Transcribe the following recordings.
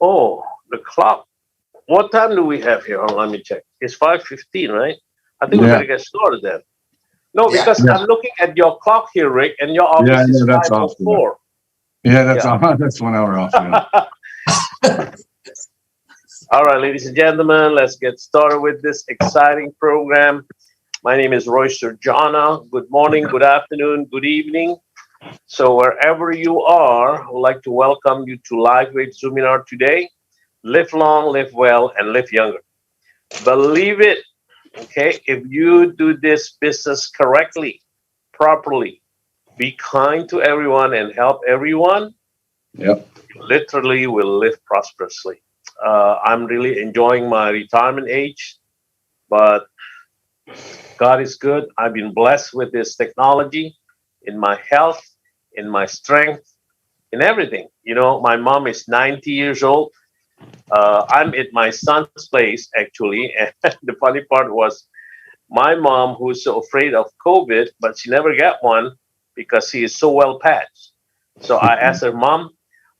Oh, the clock. What time do we have here? Oh, let me check. It's 5:15, right? I think we Yeah. better get started then. No, Yeah. because Yeah. I'm looking at your clock here, Rick, and your Yeah, office is yeah, that's off. 5:04. Yeah, that's Yeah. that's 1 hour off. Yeah. All right, ladies and gentlemen, let's get started with this exciting program. My name is Royster Jana. Good morning, good afternoon, good evening. So wherever you are, I would like to welcome you to Live Weight Seminar today. Live long, live well, and live younger. Believe it, okay? If you do this business correctly, properly, be kind to everyone and help everyone, Yep. you literally will live prosperously. I'm really enjoying my retirement age, but God is good. I've been blessed with this technology in my health, in my strength, in everything. You know, my mom is 90 years old. I'm at my son's place, actually. And the funny part was my mom, who's so afraid of COVID, but she never got one because she is so well patched. So I asked her, Mom,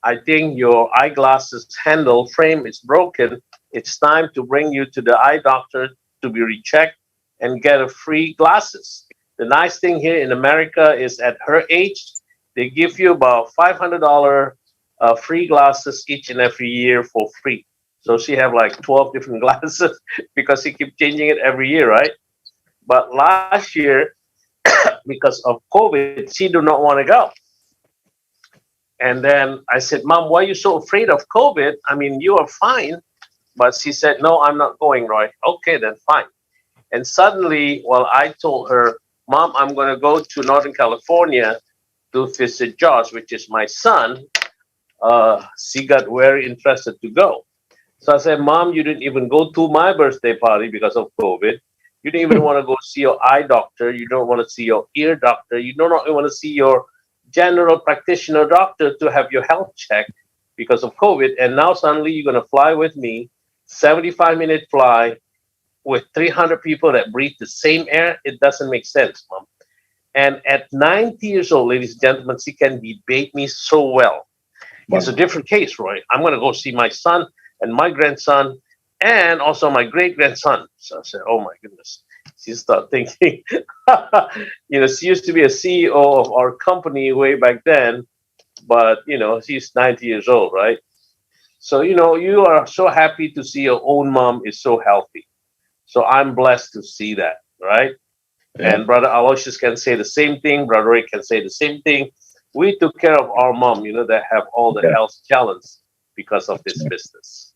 I think your eyeglasses handle frame is broken. It's time to bring you to the eye doctor to be rechecked and get a free glasses. The nice thing here in America is at her age, they give you about $500 free glasses each and every year for free. So she have like 12 different glasses because she keep changing it every year, right? But last year, because of COVID, she do not want to go. And then I said, Mom, why are you so afraid of COVID? I mean, you are fine. But she said, No, I'm not going, Roy. Okay, then fine. And suddenly, well, I told her, Mom, I'm going to go to Northern California to visit Josh, which is my son. She got very interested to go. So I said, Mom, you didn't even go to my birthday party because of COVID. You didn't even want to go see your eye doctor. You don't want to see your ear doctor. You don't want to see your general practitioner doctor to have your health checked because of COVID. And now suddenly you're going to fly with me, 75-minute fly with 300 people that breathe the same air. It doesn't make sense, Mom. And at 90 years old, ladies and gentlemen, she can debate me so well. It's a different case, Roy. I'm going to go see my son and my grandson and also my great-grandson. So I said, oh, my goodness. She started thinking, you know, she used to be a CEO of our company way back then, but, you know, she's 90 years old, right? So, you know, you are so happy to see your own mom is so healthy. So I'm blessed to see that, right? Yeah. And Brother Aloysius can say the same thing. Brother Rick can say the same thing. We took care of our mom, you know, that have all the Yeah. health challenges because of this business.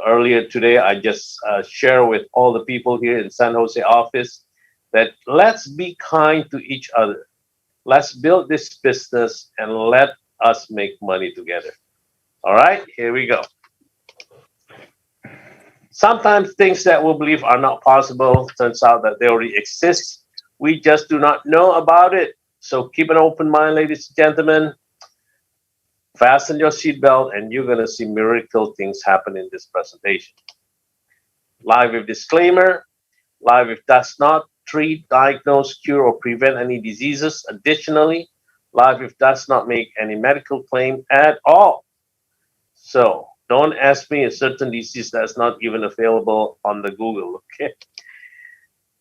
Earlier today, I just share with all the people here in San Jose office that let's be kind to each other. Let's build this business and let us make money together. All right, here we go. Sometimes things that we believe are not possible turns out that they already exist. We just do not know about it. So keep an open mind, ladies and gentlemen. Fasten your seatbelt, and you're going to see miracle things happen in this presentation. Live with disclaimer. Live with does not treat, diagnose, cure, or prevent any diseases. Additionally, Live with does not make any medical claim at all. So don't ask me a certain disease that's not even available on the Google, okay?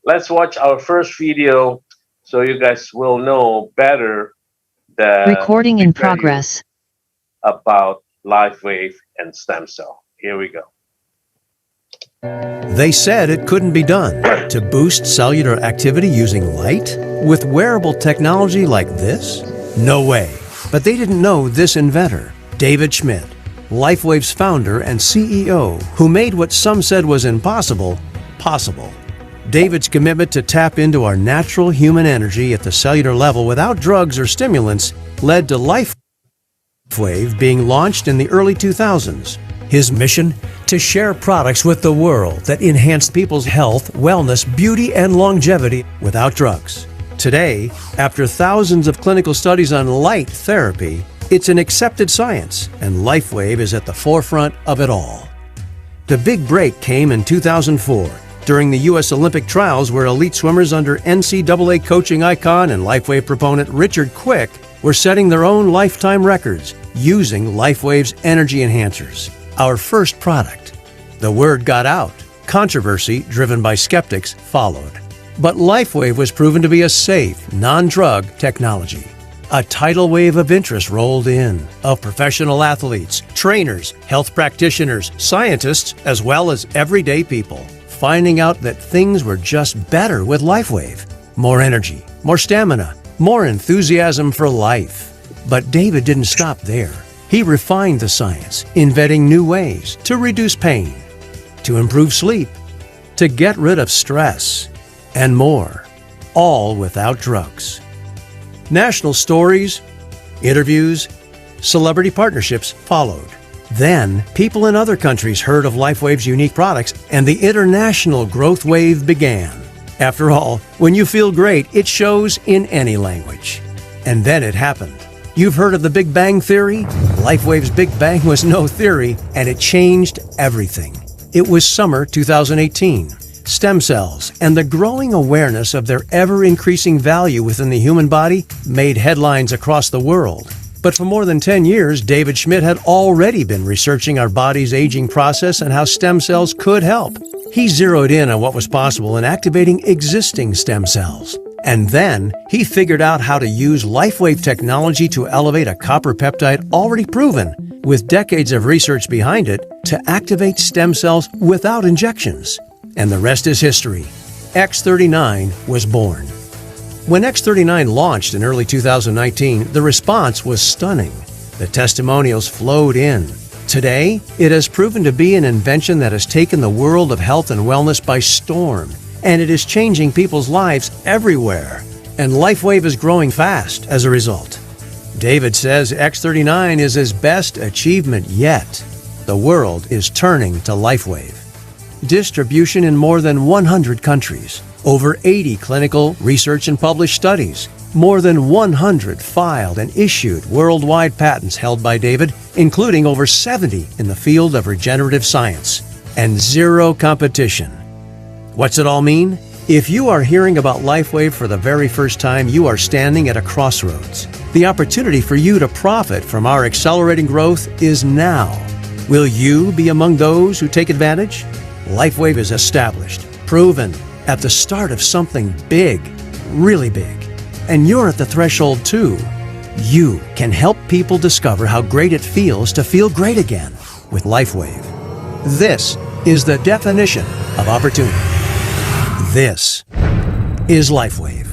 Let's watch our first video so you guys will know better the Recording in big value progress. about live wave and stem cell. Here we go. They said it couldn't be done to boost cellular activity using light with wearable technology like this? No way. But they didn't know this inventor, David Schmidt, LifeWave's founder and CEO, who made what some said was impossible, possible. David's commitment to tap into our natural human energy at the cellular level without drugs or stimulants led to LifeWave being launched in the early 2000s. His mission? To share products with the world that enhance people's health, wellness, beauty, and longevity without drugs. Today, after thousands of clinical studies on light therapy, it's an accepted science, and LifeWave is at the forefront of it all. The big break came in 2004, during the U.S. Olympic trials where elite swimmers under NCAA coaching icon and LifeWave proponent Richard Quick were setting their own lifetime records using LifeWave's energy enhancers, our first product. The word got out. Controversy, driven by skeptics, followed. But LifeWave was proven to be a safe, non-drug technology. A tidal wave of interest rolled in, of professional athletes, trainers, health practitioners, scientists, as well as everyday people, finding out that things were just better with LifeWave. More energy, more stamina, more enthusiasm for life. But David didn't stop there. He refined the science, inventing new ways to reduce pain, to improve sleep, to get rid of stress, and more, all without drugs. National stories, interviews, celebrity partnerships followed. Then, people in other countries heard of LifeWave's unique products, and the international growth wave began. After all, when you feel great, it shows in any language. And then it happened. You've heard of the Big Bang Theory? LifeWave's Big Bang was no theory, and it changed everything. It was summer 2018. Stem cells and the growing awareness of their ever-increasing value within the human body made headlines across the world. But for more than 10 years, David Schmidt had already been researching our body's aging process and how stem cells could help. He zeroed in on what was possible in activating existing stem cells. And then he figured out how to use LifeWave technology to elevate a copper peptide already proven, with decades of research behind it, to activate stem cells without injections. And the rest is history. X39 was born. When X39 launched in early 2019, the response was stunning. The testimonials flowed in. Today, it has proven to be an invention that has taken the world of health and wellness by storm, and it is changing people's lives everywhere. And LifeWave is growing fast as a result. David says X39 is his best achievement yet. The world is turning to LifeWave. Distribution in more than 100 countries, over 80 clinical, research and published studies, more than 100 filed and issued worldwide patents held by David, including over 70 in the field of regenerative science, and zero competition. What's it all mean? If you are hearing about LifeWave for the very first time, you are standing at a crossroads. The opportunity for you to profit from our accelerating growth is now. Will you be among those who take advantage? LifeWave is established, proven, at the start of something big, really big. And you're at the threshold too. You can help people discover how great it feels to feel great again with LifeWave. This is the definition of opportunity. This is LifeWave.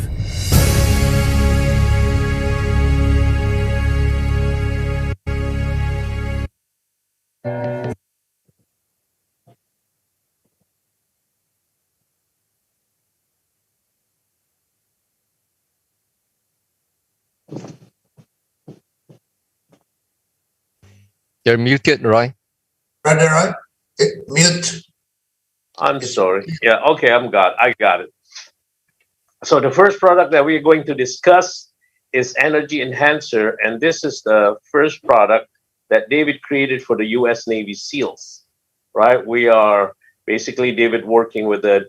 You're muted, Roy. Brother Roy, mute. I'm sorry. Yeah, okay, I got it. So the first product that we're going to discuss is Energy Enhancer, and this is the first product that David created for the U.S. Navy SEALs, right? We are basically David working with the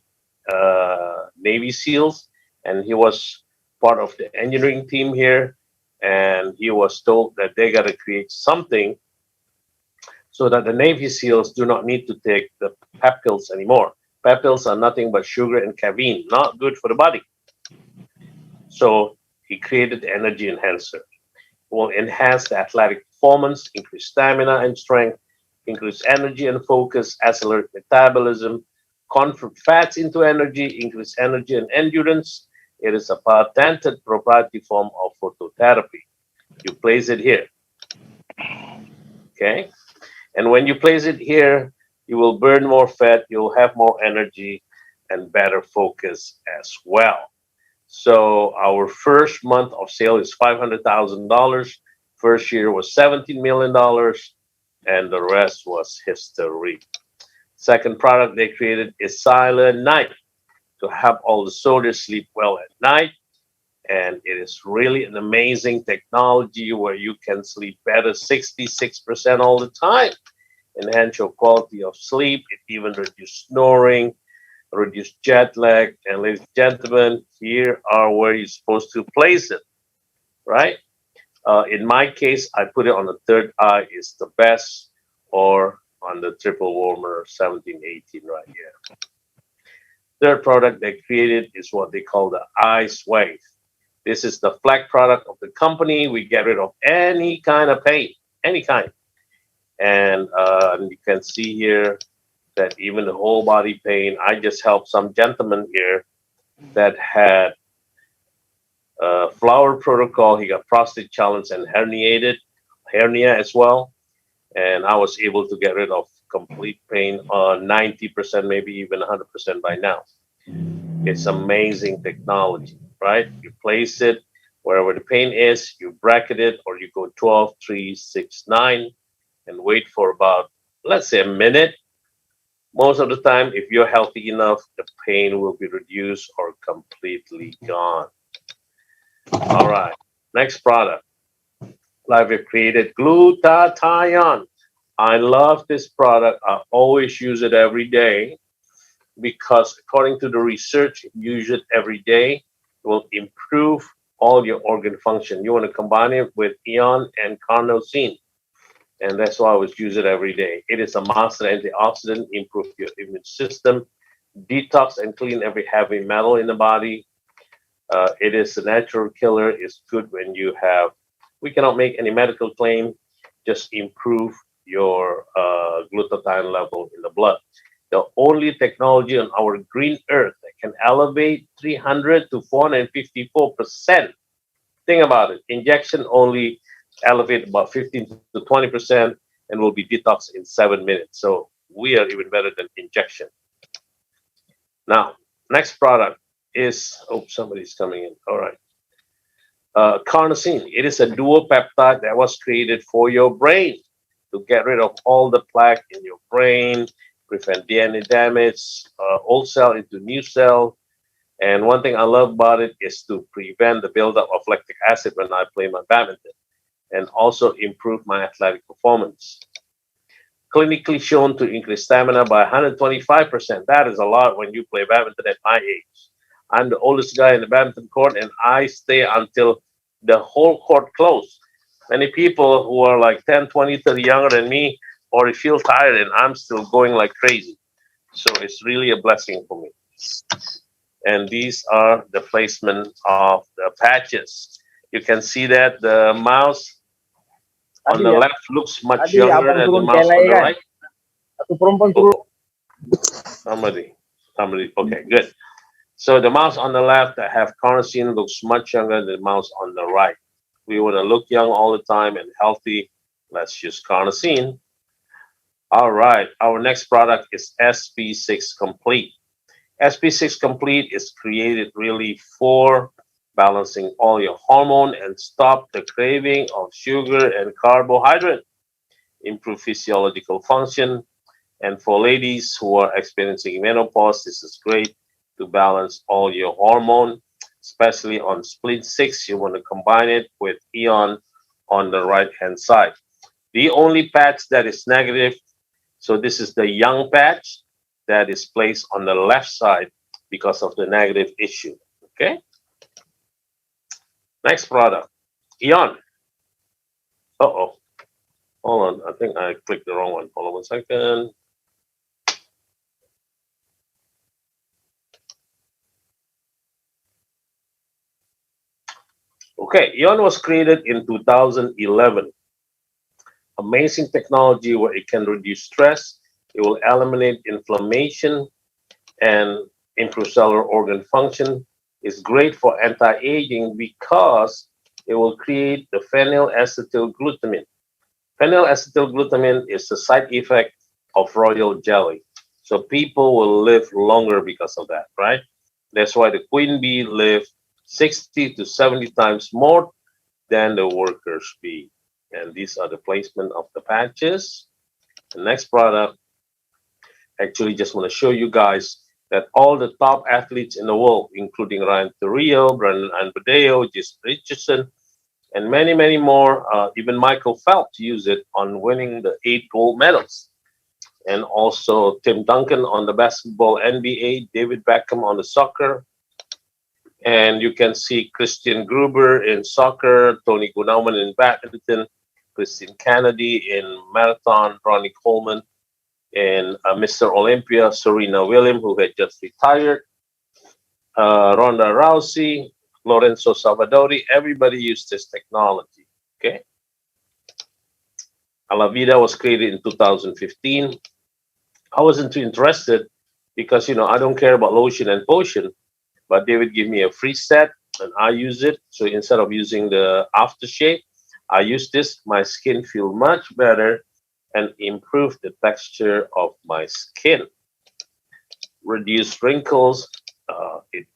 Navy SEALs, and he was part of the engineering team here, and he was told that they got to create something so that the Navy SEALs do not need to take the PEP pills anymore. PEP pills are nothing but sugar and caffeine, not good for the body. So he created the Energy Enhancer. It will enhance the athletic performance, increase stamina and strength, increase energy and focus, accelerate metabolism, convert fats into energy, increase energy and endurance. It is a patented proprietary form of phototherapy. You place it here. Okay? And when you place it here, you will burn more fat, you'll have more energy and better focus as well. So our first month of sale is $500,000. First year was $17 million, and the rest was history. Second product they created is Silent Night, to help all the soldiers sleep well at night. And it is really an amazing technology where you can sleep better 66% all the time. Enhance your quality of sleep. It even reduces snoring, reduce jet lag. And ladies and gentlemen, here are where you're supposed to place it, right? In my case, I put it on the third eye is the best, or on the triple warmer 1718 right here. Third product they created is what they call the Ice Wave. This is the flag product of the company. We get rid of any kind of pain, any kind. And you can see here that even the whole body pain, I just helped some gentleman here that had flower protocol. He got prostate challenge and hernia as well. And I was able to get rid of complete pain on 90%, maybe even 100% by now. It's amazing technology, right? You place it wherever the pain is, you bracket it, or you go 12, 3, 6, 9, and wait for about, let's say, a minute. Most of the time, if you're healthy enough, the pain will be reduced or completely gone. All right, next product. I've created glutathione. I love this product. I always use it every day because according to the research, if you use it every day, it will improve all your organ function. You want to combine it with Eon and carnosine. And that's why I always use it every day. It is a master antioxidant, improve your immune system, detox and clean every heavy metal in the body. It is a natural killer. It's good when you have, we cannot make any medical claim, just improve your glutathione level in the blood. The only technology on our green earth that can elevate 300 to 454%. Think about it. Injection only elevate about 15 to 20% and will be detoxed in 7 minutes. So we are even better than injection. Now, next product is, oh, somebody's coming in. All right. Carnosine. It is a dual peptide that was created for your brain to get rid of all the plaque in your brain, prevent DNA damage, old cell into new cell. And one thing I love about it is to prevent the buildup of lactic acid when I play my badminton, and also improve my athletic performance. Clinically shown to increase stamina by 125%. That is a lot when you play badminton at my age. I'm the oldest guy in the badminton court, and I stay until the whole court closed. Many people who are like 10, 20, 30 younger than me already feel tired, and I'm still going like crazy. So it's really a blessing for me. And these are the placement of the patches. You can see that the mouse on the left looks much younger than the mouse on the right. Somebody, okay, good. So the mouse on the left that have carnosine looks much younger than the mouse on the right. We want to look young all the time and healthy. Let's use carnosine. All right, our next product is SP6 Complete. SP6 Complete is created really for balancing all your hormone and stop the craving of sugar and carbohydrate, improve physiological function. And for ladies who are experiencing menopause, this is great to balance all your hormone, especially on split 6. You want to combine it with Eon on the right hand side. The only patch that is negative, so this is the young patch that is placed on the left side because of the negative issue. Okay. Next product, Eon. Uh-oh. Hold on. I think I clicked the wrong one. Hold on 1 second. Okay, Eon was created in 2011. Amazing technology where it can reduce stress, it will eliminate inflammation and improve cellular organ function. It's great for anti-aging because it will create the phenylacetylglutamine. Phenylacetylglutamine is a side effect of royal jelly. So people will live longer because of that, right? That's why the queen bee live 60 to 70 times more than the workers bee. And these are the placement of the patches. The next product, actually just want to show you guys that all the top athletes in the world, including Ryan Theriot, Brandon Anbadeo, Jason Richardson, and many, many more, even Michael Phelps used it on winning the 8 gold medals. and also Tim Duncan on the basketball NBA, David Beckham on the soccer, and you can see Christian Gruber in soccer, Tony Gunawan in badminton, Christine Kennedy in marathon, Ronnie Coleman in Mr. Olympia, Serena Williams, who had just retired, Ronda Rousey, Lorenzo Salvadori. Everybody used this technology. Okay. Alavida was created in 2015. I wasn't too interested because, I don't care about lotion and potion, but they would give me a free set and I use it. So instead of using the aftershave, I use this. My skin feel much better and improve the texture of my skin. Reduce wrinkles, it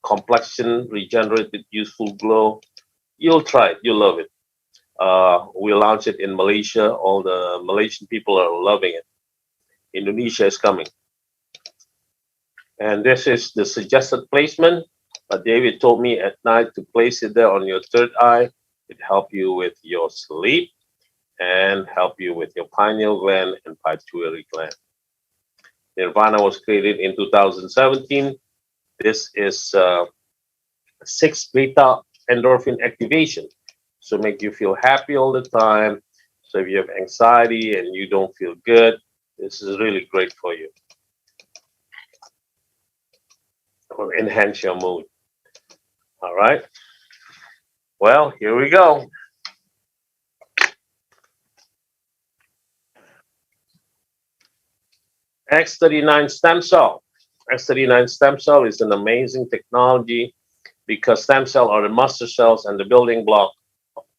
complexion, regenerated, youthful glow. You'll try it. You'll love it. We launched it in Malaysia. All the Malaysian people are loving it. Indonesia is coming. And this is the suggested placement. David told me at night to place it there on your third eye. It help you with your sleep and help you with your pineal gland and pituitary gland. Nirvana was created in 2017. This is 6-beta endorphin activation. So make you feel happy all the time. So if you have anxiety and you don't feel good, this is really great for you. Or enhance your mood. All right. Well, here we go. X39 stem cell. X39 stem cell is an amazing technology because stem cells are the master cells and the building block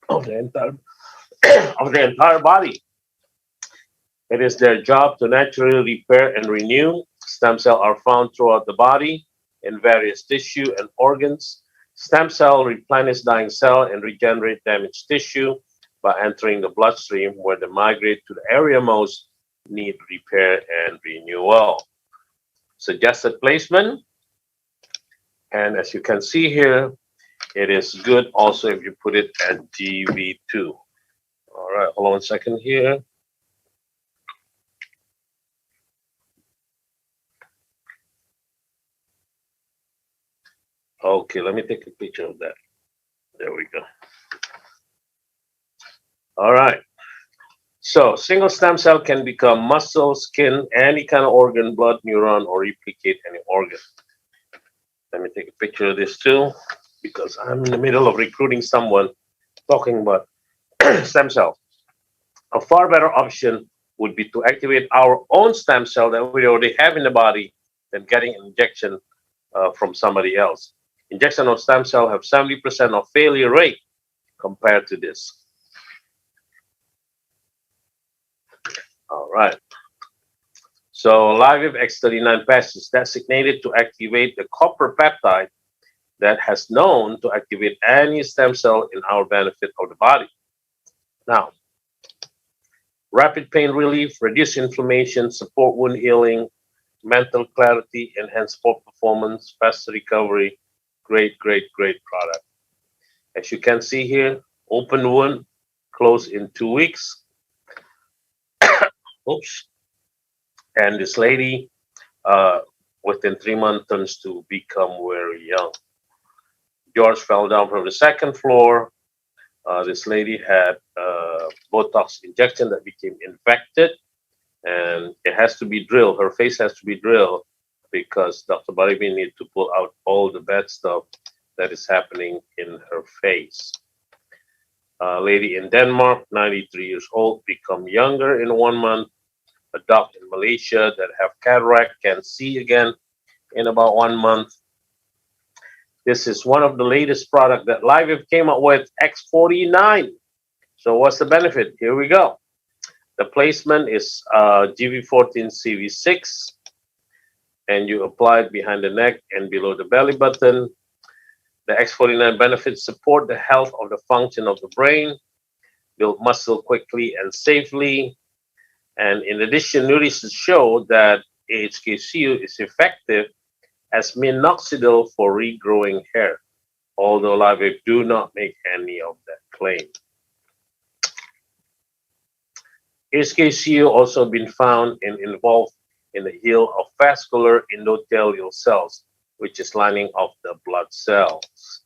of the entire body. It is their job to naturally repair and renew. Stem cells are found throughout the body in various tissue and organs. Stem cell replenish dying cell and regenerate damaged tissue by entering the bloodstream where they migrate to the area most need repair and renewal. Suggested placement, and as you can see here, it is good also if you put it at GV2. All right, hold on a second here. Okay, let me take a picture of that. There we go. All right. So single stem cell can become muscle, skin, any kind of organ, blood, neuron, or replicate any organ. Let me take a picture of this too, because I'm in the middle of recruiting someone talking about stem cell. A far better option would be to activate our own stem cell that we already have in the body than getting an injection from somebody else. Injection of stem cell have 70% of failure rate compared to this. All right. So LiveWave X39 patch is designated to activate the copper peptide that has known to activate any stem cell in our benefit of the body. Now, rapid pain relief, reduce inflammation, support wound healing, mental clarity, enhance sport performance, faster recovery. Great, great, great product. As you can see here, open wound, close in 2 weeks. Oops. And this lady, within 3 months, turns to become very young. George fell down from the second floor. This lady had Botox injection that became infected, and it has to be drilled. Her face has to be drilled because Dr. Baribi needs to pull out all the bad stuff that is happening in her face. Lady in Denmark, 93 years old, become younger in 1 month. A doc in Malaysia that have cataract can see again in about 1 month. This is one of the latest product that LiveWave came up with, X49. So what's the benefit? Here we go. The placement is GV14 CV6, and you apply it behind the neck and below the belly button. The X49 benefits support the health of the function of the brain, build muscle quickly and safely. And in addition, new research show that AHKCU is effective as minoxidil for regrowing hair, although LiveWave do not make any of that claim. HKCU also been found and involved in the heal of vascular endothelial cells, which is lining of the blood cells.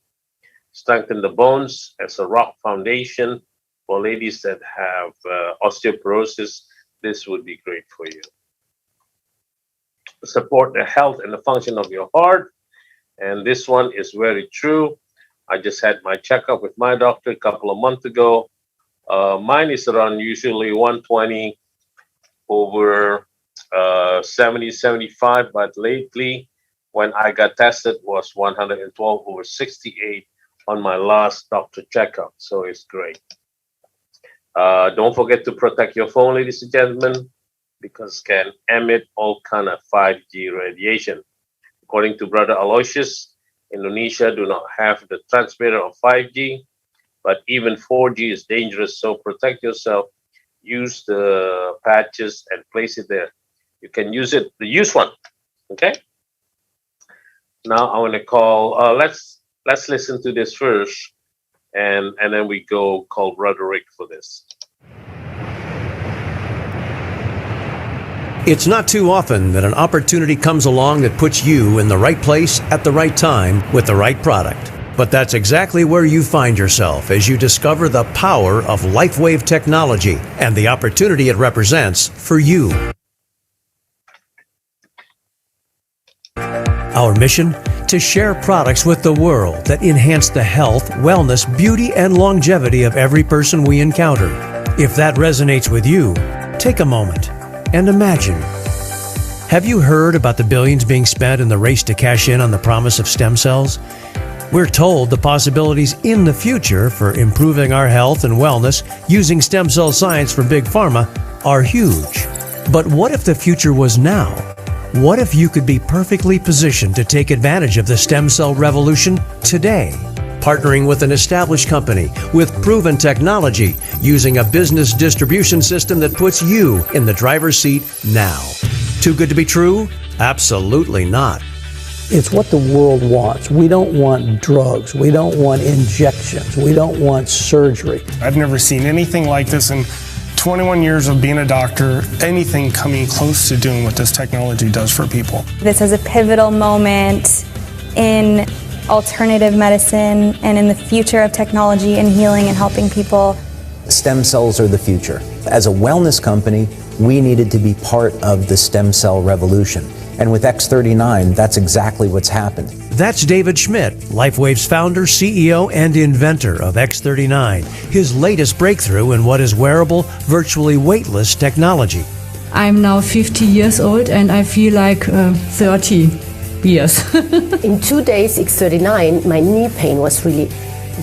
Strengthen the bones as a rock foundation. For ladies that have osteoporosis, this would be great for you. Support the health and the function of your heart. And this one is very true. I just had my checkup with my doctor a couple of months ago. Mine is around usually 120 over 70, 75, but lately when I got tested was 112 over 68 on my last doctor checkup. So it's great. Don't forget to protect your phone, ladies and gentlemen, because it can emit all kind of 5G radiation. According to Brother Aloysius, Indonesia do not have the transmitter of 5G, but even 4G is dangerous. So protect yourself. Use the patches and place it there. You can use it, the used one. Okay. Now I want to call. Let's listen to this first, and then we go call Brother Rick for this. It's not too often that an opportunity comes along that puts you in the right place at the right time with the right product. But that's exactly where you find yourself as you discover the power of LifeWave technology and the opportunity it represents for you. Our mission? To share products with the world that enhance the health, wellness, beauty, and longevity of every person we encounter. If that resonates with you, take a moment and imagine. Have you heard about the billions being spent in the race to cash in on the promise of stem cells? We're told the possibilities in the future for improving our health and wellness using stem cell science from Big Pharma are huge. But what if the future was now? What if you could be perfectly positioned to take advantage of the stem cell revolution today? Partnering with an established company with proven technology, using a business distribution system that puts you in the driver's seat now. Too good to be true? Absolutely not. It's what the world wants. We don't want drugs. We don't want injections. We don't want surgery. I've never seen anything like this in 21 years of being a doctor, anything coming close to doing what this technology does for people. This is a pivotal moment in alternative medicine and in the future of technology and healing and helping people. Stem cells are the future. As a wellness company, we needed to be part of the stem cell revolution. And with X39, that's exactly what's happened. That's David Schmidt, LifeWave's founder, CEO, and inventor of X39, his latest breakthrough in what is wearable, virtually weightless technology. I'm now 50 years old and I feel like 30 years. In 2 days, X39, my knee pain was really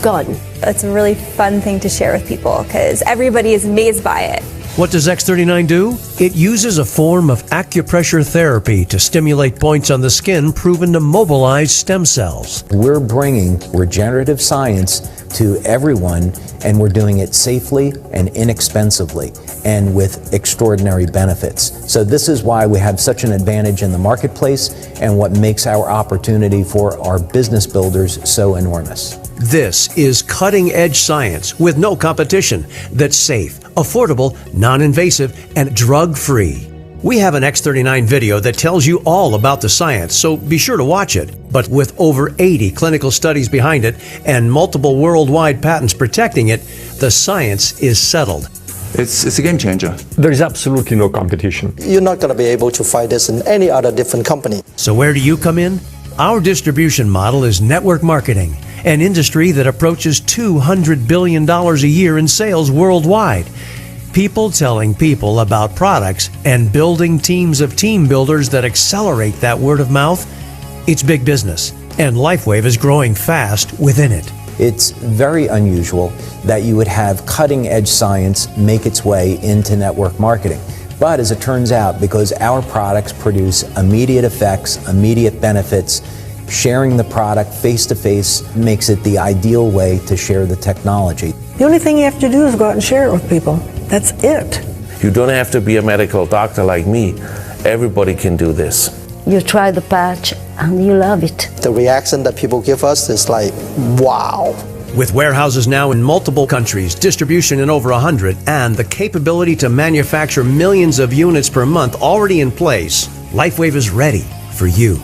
gone. It's a really fun thing to share with people because everybody is amazed by it. What does X39 do? It uses a form of acupressure therapy to stimulate points on the skin proven to mobilize stem cells. We're bringing regenerative science to everyone, and we're doing it safely and inexpensively and with extraordinary benefits. So this is why we have such an advantage in the marketplace and what makes our opportunity for our business builders so enormous. This is cutting-edge science with no competition that's safe, affordable, non-invasive, and drug-free. We have an X39 video that tells you all about the science, so be sure to watch it. But with over 80 clinical studies behind it and multiple worldwide patents protecting it, the science is settled. It's a game changer. There is absolutely no competition. You're not going to be able to find this in any other different company. So where do you come in? Our distribution model is network marketing, an industry that approaches $200 billion a year in sales worldwide. People telling people about products and building teams of team builders that accelerate that word of mouth. It's big business, and LifeWave is growing fast within it. It's very unusual that you would have cutting-edge science make its way into network marketing. But as it turns out, because our products produce immediate effects, immediate benefits, sharing the product face-to-face makes it the ideal way to share the technology. The only thing you have to do is go out and share it with people. That's it. You don't have to be a medical doctor like me. Everybody can do this. You try the patch and you love it. The reaction that people give us is like, wow. With warehouses now in multiple countries, distribution in over 100, and the capability to manufacture millions of units per month already in place, LifeWave is ready for you.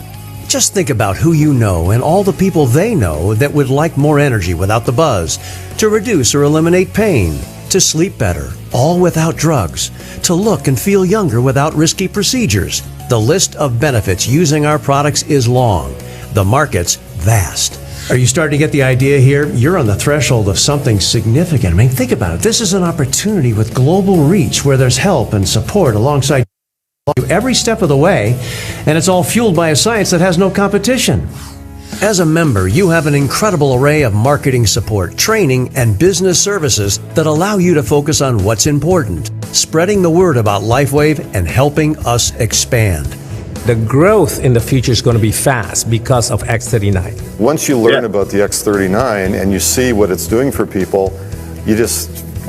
Just think about who you know and all the people they know that would like more energy without the buzz, to reduce or eliminate pain, to sleep better, all without drugs, to look and feel younger without risky procedures. The list of benefits using our products is long. The market's vast. Are you starting to get the idea here? You're on the threshold of something significant. I mean, think about it. This is an opportunity with global reach where there's help and support alongside you every step of the way, and it's all fueled by a science that has no competition. As a member, you have an incredible array of marketing support, training, and business services that allow you to focus on what's important, spreading the word about LifeWave and helping us expand. The growth in the future is going to be fast because of X39. Once you learn about the X39 and you see what it's doing for people,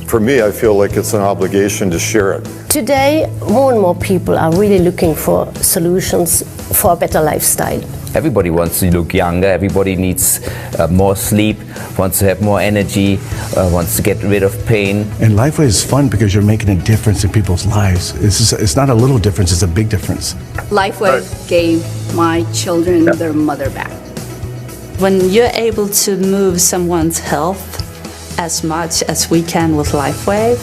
for me, I feel like it's an obligation to share it. Today, more and more people are really looking for solutions for a better lifestyle. Everybody wants to look younger, everybody needs more sleep, wants to have more energy, wants to get rid of pain. And LifeWave is fun because you're making a difference in people's lives. It's not a little difference, it's a big difference. LifeWave gave my children their mother back. When you're able to move someone's health as much as we can with LifeWave,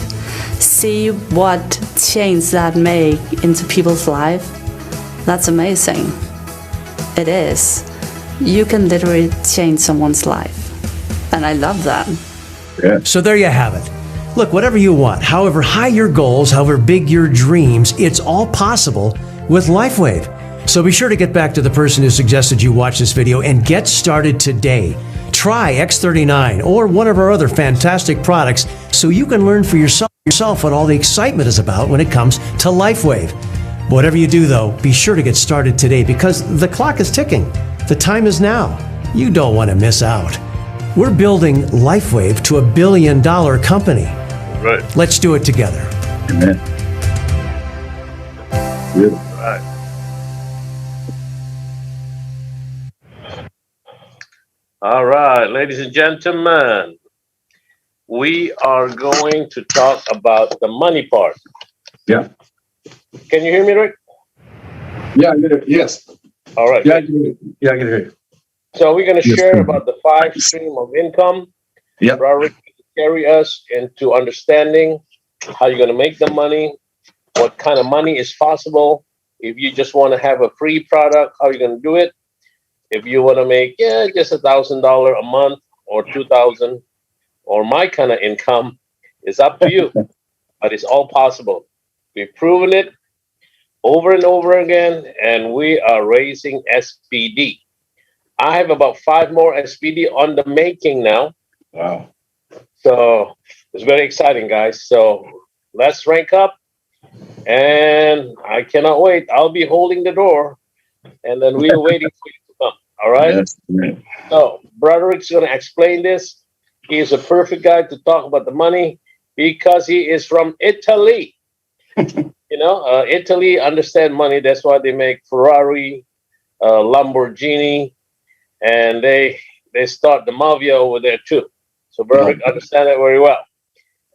see what change that make into people's life, that's amazing. It is. You can literally change someone's life. And I love that. Yeah. So there you have it. Look, whatever you want, however high your goals, however big your dreams, it's all possible with LifeWave. So be sure to get back to the person who suggested you watch this video and get started today. Try X39 or one of our other fantastic products so you can learn for yourself what all the excitement is about when it comes to LifeWave. Whatever you do, though, be sure to get started today because the clock is ticking. The time is now. You don't want to miss out. We're building LifeWave to $1 billion company. Right. Let's do it together. Amen. Good. Right. All right, ladies and gentlemen, we are going to talk about the money part. Yeah. Can you hear me, Rick? Yeah, I get it. Yes. All right. Yeah, I get it. Yeah, I get it. So we're going to Yes, share sir. about the 5 stream of income. Yeah. Rick carry us into understanding how you're going to make the money, what kind of money is possible. If you just want to have a free product, how you're going to do it. If you want to make just $1,000 a month or $2,000 or my kind of income, it's up to you. But it's all possible. We've proven it over and over again, and we are raising SPD. I have about 5 more SPD on the making now. Wow. So it's very exciting, guys. So let's rank up, and I cannot wait. I'll be holding the door, and then we're waiting for you to come. All right? Yes, man. So Broderick's going to explain this. He is a perfect guy to talk about the money because he is from Italy. Italy understand money. That's why they make Ferrari, Lamborghini, and they start the mafia over there too. So Broderick understand that very well.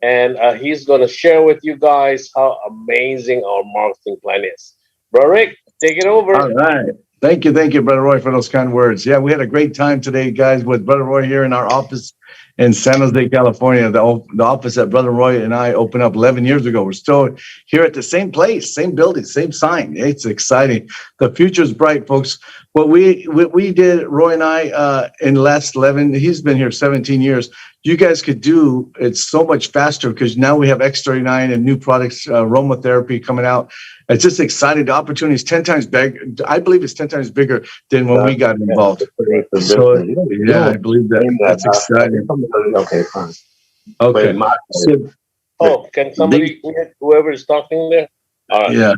And he's going to share with you guys how amazing our marketing plan is. Broderick, take it over. All right. Thank you, Brother Roy, for those kind words. Yeah, we had a great time today, guys, with Brother Roy here in our office in San Jose, California. The office that Brother Roy and I opened up 11 years ago. We're still here at the same place, same building, same sign. It's exciting. The future's bright, folks. What we did, Roy and I, in the last 11, he's been here 17 years. You guys could do it so much faster because now we have X39 and new products, aromatherapy coming out. It's just exciting. The opportunity is 10 times bigger. I believe it's 10 times bigger than when we got involved. So, yeah, I believe that. That's exciting. Okay, fine. Okay. So, can somebody, whoever is talking there? All right. Yeah.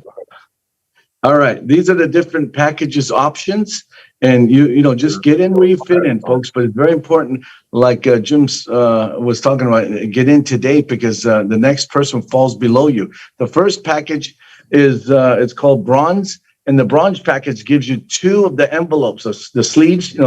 All right. These are the different packages options. And you just get in where you fit in, folks. But it's very important, like Jim was talking about, get in today because the next person falls below you. The first package is it's called Bronze, and the Bronze package gives you 2 of the envelopes, so the sleeves.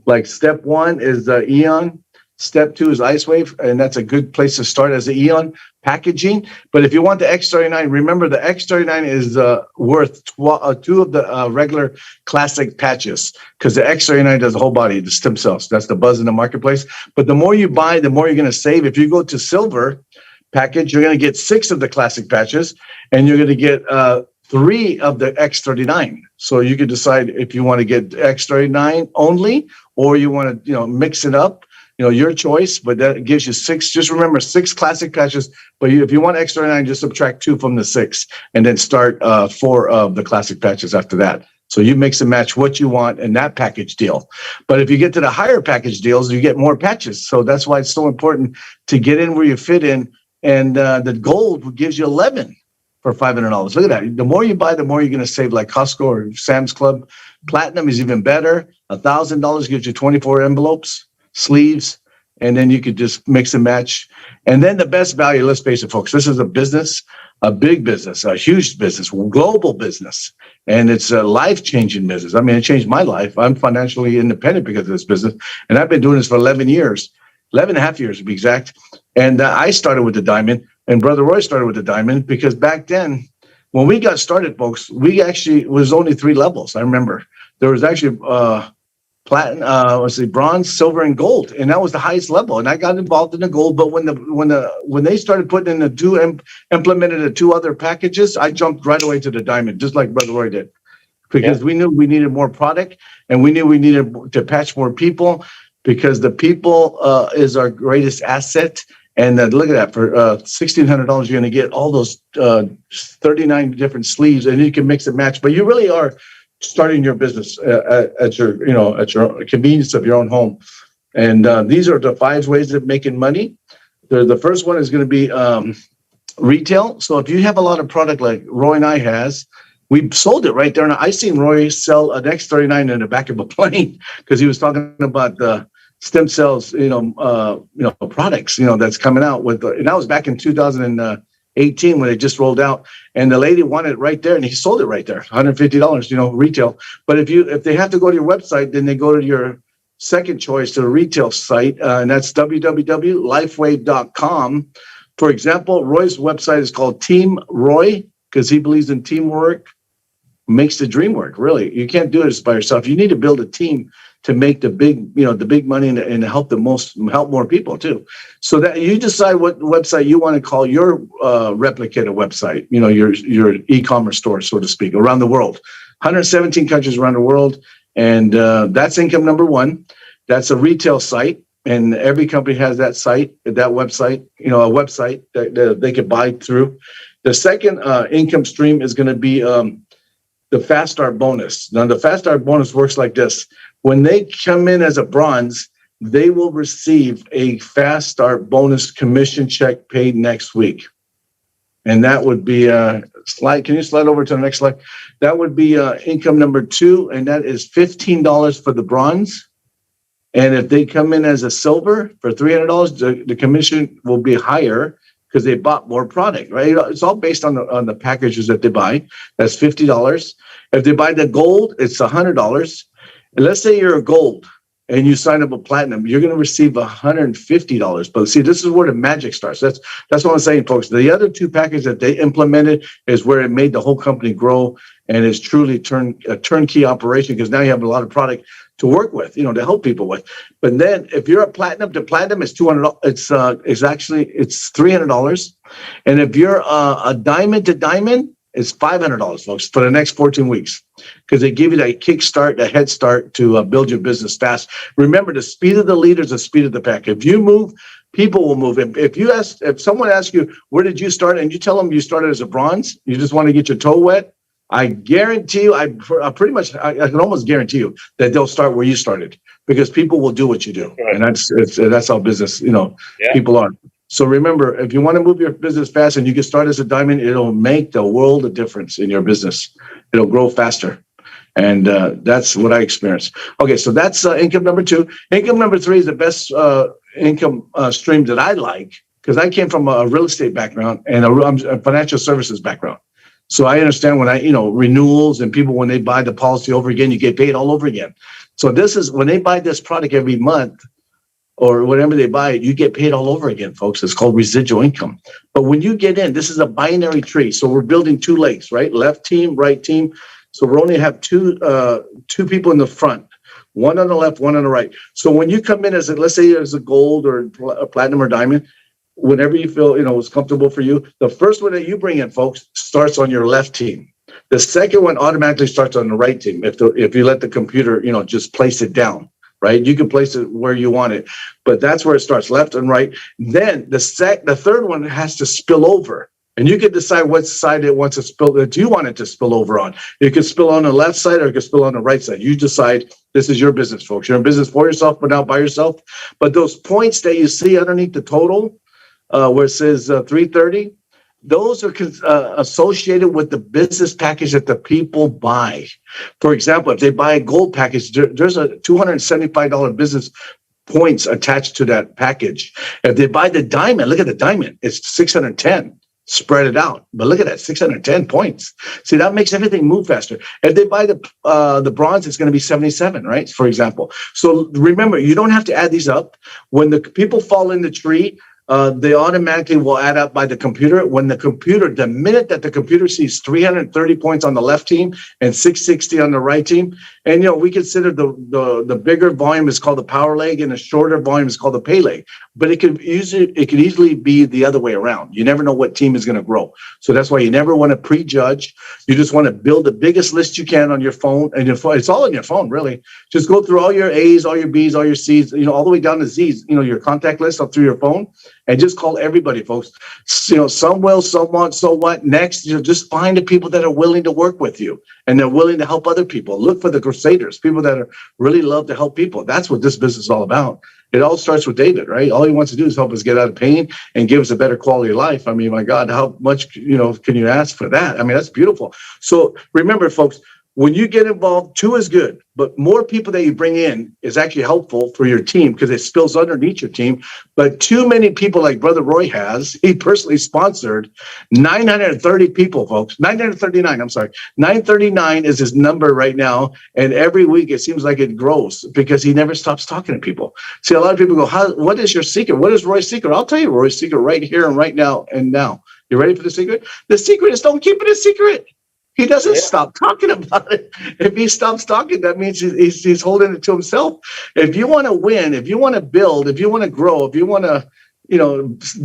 Like step 1 is Eon, Step 2 is IceWave, and that's a good place to start as the Eon packaging. But if you want the X39, remember the X39 is worth 2 of the regular classic patches, because the X39 does the whole body, the stem cells. That's the buzz in the marketplace. But the more you buy, the more you're going to save. If you go to silver package, you're going to get 6 of the classic patches, and you're going to get 3 of the X39. So you can decide if you want to get X39 only, or you want to, mix it up. Your choice, but that gives you 6. Just remember 6 classic patches. But if you want X39, just subtract 2 from the 6, and then start 4 of the classic patches after that. So you mix and match what you want in that package deal. But if you get to the higher package deals, you get more patches. So that's why it's so important to get in where you fit in. And the gold gives you 11 for $500. Look at that. The more you buy, the more you're going to save, like Costco or Sam's Club. Platinum is even better. $1,000 gives you 24 envelopes, sleeves, and then you could just mix and match. And then the best value, let's face it, folks, this is a business, a big business, a huge business, global business, and it's a life-changing business. I mean, it changed my life. I'm financially independent because of this business, and I've been doing this for 11 years, 11 and a half years to be exact. And I started with the diamond, and Brother Roy started with the diamond, because back then, when we got started, folks, we actually was only 3 levels. I remember there was actually platinum, bronze, silver, and gold, and that was the highest level. And I got involved in the gold, but when they started putting in the 2 implemented the 2 other packages, I jumped right away to the diamond, just like Brother Roy did, because we knew we needed more product, and we knew we needed to patch more people, because the people is our greatest asset. And look at that, for $1,600, you're going to get all those 39 different sleeves, and you can mix and match. But you really are starting your business at your convenience of your own home. And these are the 5 ways of making money. The first one is going to be retail. So if you have a lot of product like Roy and I has, we sold it right there. And I seen Roy sell an X39 in the back of a plane, because he was talking about the stem cells, products, that's coming out with, and that was back in 2018 when it just rolled out, and the lady wanted it right there, and he sold it right there, $150, retail. But if they have to go to your website, then they go to your second choice, to the retail site, and that's www.lifewave.com. For example, Roy's website is called Team Roy, because he believes in teamwork makes the dream work. Really, you can't do it by yourself. You need to build a team to make the big money and help more people too. So that you decide what website you want to call your replicated website, your e-commerce store, so to speak, around the world. 117 countries around the world. And that's income number 1. That's a retail site. And every company has that site, that website, a website that they could buy through. The second income stream is going to be the Fast Start bonus. Now, the Fast Start bonus works like this. When they come in as a bronze, they will receive a Fast Start bonus commission check paid next week. And that would be slide. Can you slide over to the next slide? That would be income number 2, and that is $15 for the bronze. And if they come in as a silver for $300, the commission will be higher, because they bought more product, right? It's all based on the packages that they buy. That's $50. If they buy the gold, it's $100. And let's say you're a gold and you sign up a platinum, you're going to receive $150. But see, this is where the magic starts. That's what I'm saying, folks. The other 2 packages that they implemented is where it made the whole company grow, and it's truly a turnkey operation, because now you have a lot of product to work with, to help people with. But then if you're a platinum to platinum, it's $200. It's $300. And if you're a diamond to diamond, it's $500, folks, for the next 14 weeks, because they give you that kickstart, a head start to build your business fast. Remember, the speed of the leader is the speed of the pack. If you move, people will move. If someone asks you, where did you start? And you tell them you started as a bronze, you just want to get your toe wet, I guarantee you, I can almost guarantee you that they'll start where you started, because people will do what you do. Right. And that's how business, people are. So remember, if you want to move your business fast and you can start as a diamond, it'll make the world a difference in your business. It'll grow faster. And that's what I experienced. Okay, so that's income number 2. Income number 3 is the best income stream that I like, because I came from a real estate background and a financial services background. So I understand when renewals and people, when they buy the policy over again, you get paid all over again. So this is when they buy this product every month, or whatever they buy, you get paid all over again, folks. It's called residual income. But when you get in, this is a binary tree. So we're building two legs, right? Left team, right team. So we only have two people in the front, one on the left, one on the right. So when you come in as let's say as a gold or a platinum or diamond, whenever you feel, it's comfortable for you, the first one that you bring in, folks, starts on your left team. The second one automatically starts on the right team. If you let the computer, just place it down. Right, you can place it where you want it, but that's where it starts, left and right. Then the third one has to spill over, and you can decide what side it wants to spill. That you want it to spill over on. It could spill on the left side, or it could spill on the right side. You decide. This is your business, folks. You're in business for yourself, but not by yourself. But those points that you see underneath the total, where it says 330. Those are associated with the business package that the people buy. For example, if they buy a gold package, there's a $275 business points attached to that package. If they buy the diamond, look at the diamond, it's 610. Spread it out. But look at that, 610 points. See, that makes everything move faster. If they buy the bronze, it's going to be 77, right? For example. So remember, you don't have to add these up. When the people fall in the tree, they automatically will add up by the computer. The minute that the computer sees 330 points on the left team and 660 on the right team, and we consider the bigger volume is called the power leg and the shorter volume is called the pay leg. But it could easily be the other way around. You never know what team is going to grow. So that's why you never want to prejudge. You just want to build the biggest list you can on your phone, and it's all on your phone, really. Just go through all your A's, all your B's, all your C's, all the way down to Z's. Your contact list up through your phone. And just call everybody, folks. Some will, some won't, so what? Next, just find the people that are willing to work with you and they're willing to help other people. Look for the crusaders, people that really love to help people. That's what this business is all about. It all starts with David, right? All he wants to do is help us get out of pain and give us a better quality of life. I mean, my God, how much, can you ask for that? I mean, that's beautiful. So remember, folks, when you get involved, two is good, but more people that you bring in is actually helpful for your team because it spills underneath your team. But too many people like Brother Roy he personally sponsored 930 people, folks. 939, I'm sorry. 939 is his number right now. And every week it seems like it grows because he never stops talking to people. See, a lot of people go, what is your secret? What is Roy's secret? I'll tell you Roy's secret right here and right now and now. You ready for the secret? The secret is don't keep it a secret. He doesn't stop talking about it. If he stops talking, that means he's holding it to himself. If you want to win, if you want to build, if you want to grow, if you want to,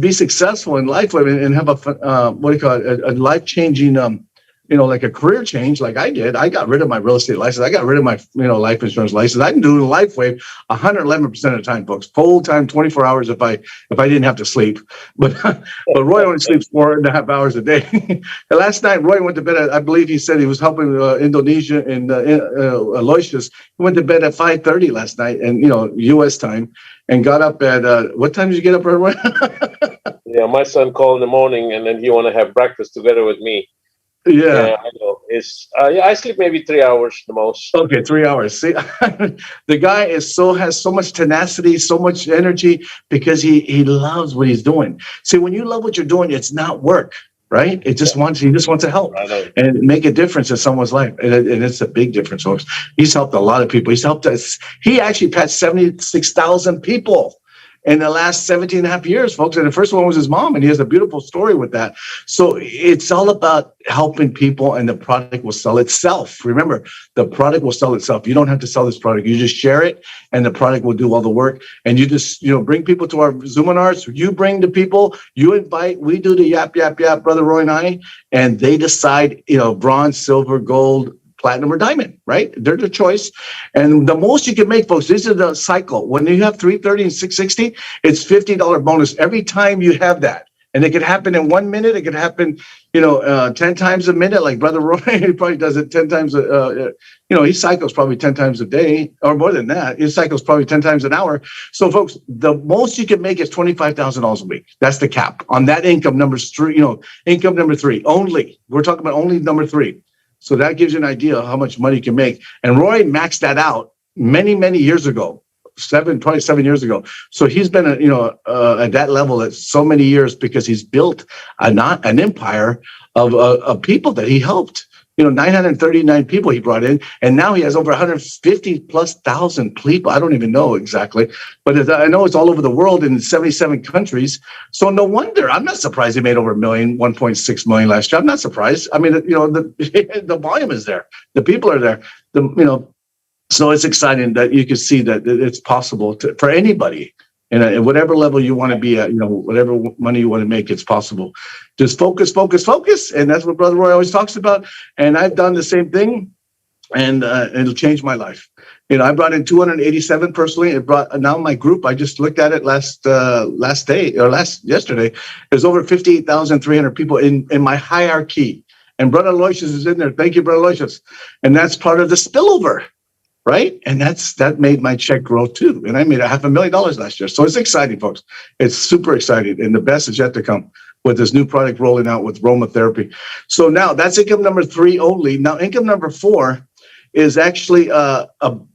be successful in life and have a life-changing, like a career change, like I did. I got rid of my real estate license. I got rid of my, life insurance license. I can do LifeWave 111% of the time, folks. Full time, 24 hours if I didn't have to sleep. But Roy only sleeps 4.5 hours a day. Last night, Roy went to bed. I believe he said he was helping Indonesia and Aloysius. He went to bed at 5:30 last night, and U.S. time, and got up at what time did you get up, Roy? Yeah, my son called in the morning, and then he want to have breakfast together with me. Yeah, I know. I sleep maybe 3 hours the most. Okay, 3 hours. See, the guy has so much tenacity, so much energy because he loves what he's doing. See, when you love what you're doing, it's not work, right? He just wants to help and make a difference in someone's life, and it's a big difference, folks. He's helped a lot of people. He's helped us. He actually passed 76,000 people in the last 17 and a half years, folks. And the first one was his mom, and he has a beautiful story with that. So it's all about helping people, and the product will sell itself. Remember, the product will sell itself. You don't have to sell this product. You just share it, and the product will do all the work. And you just, bring people to our Zoominars. You bring the people, you invite, we do the yap, Brother Roy and I, and they decide, bronze, silver, gold, platinum or diamond, right? They're the choice. And the most you can make, folks, this is the cycle. When you have 330 and 660, it's $50 bonus every time you have that. And it could happen in 1 minute. It could happen, 10 times a minute. Like Brother Roy, he probably does it 10 times. He cycles probably 10 times a day or more than that. He cycles probably 10 times an hour. So, folks, the most you can make is $25,000 a week. That's the cap on that income number three. Income number three only. We're talking about only number three. So that gives you an idea of how much money you can make. And Roy maxed that out many, many years ago, probably 7 years ago. So he's been, at that level at so many years because he's built an empire of people that he helped. 939 people he brought in, and now he has over 150,000+ people. I don't even know exactly, but I know it's all over the world in 77 countries. So no wonder. I'm not surprised he made over 1.6 million last year. I'm not surprised. I mean, the volume is there. The people are there. So it's exciting that you can see that it's possible for anybody. And at whatever level you want to be at, whatever money you want to make, it's possible. Just focus. And that's what Brother Roy always talks about. And I've done the same thing, and it'll change my life. I brought in 287 personally. It brought now my group. I just looked at it yesterday. There's over 58,300 people in my hierarchy. And Brother Aloysius is in there. Thank you, Brother Aloysius. And that's part of the spillover. Right. And that made my check grow too. And I made $500,000 last year. So it's exciting, folks. It's super exciting. And the best is yet to come with this new product rolling out with aromatherapy. So now that's income number 3 only. Now, income number 4 is actually a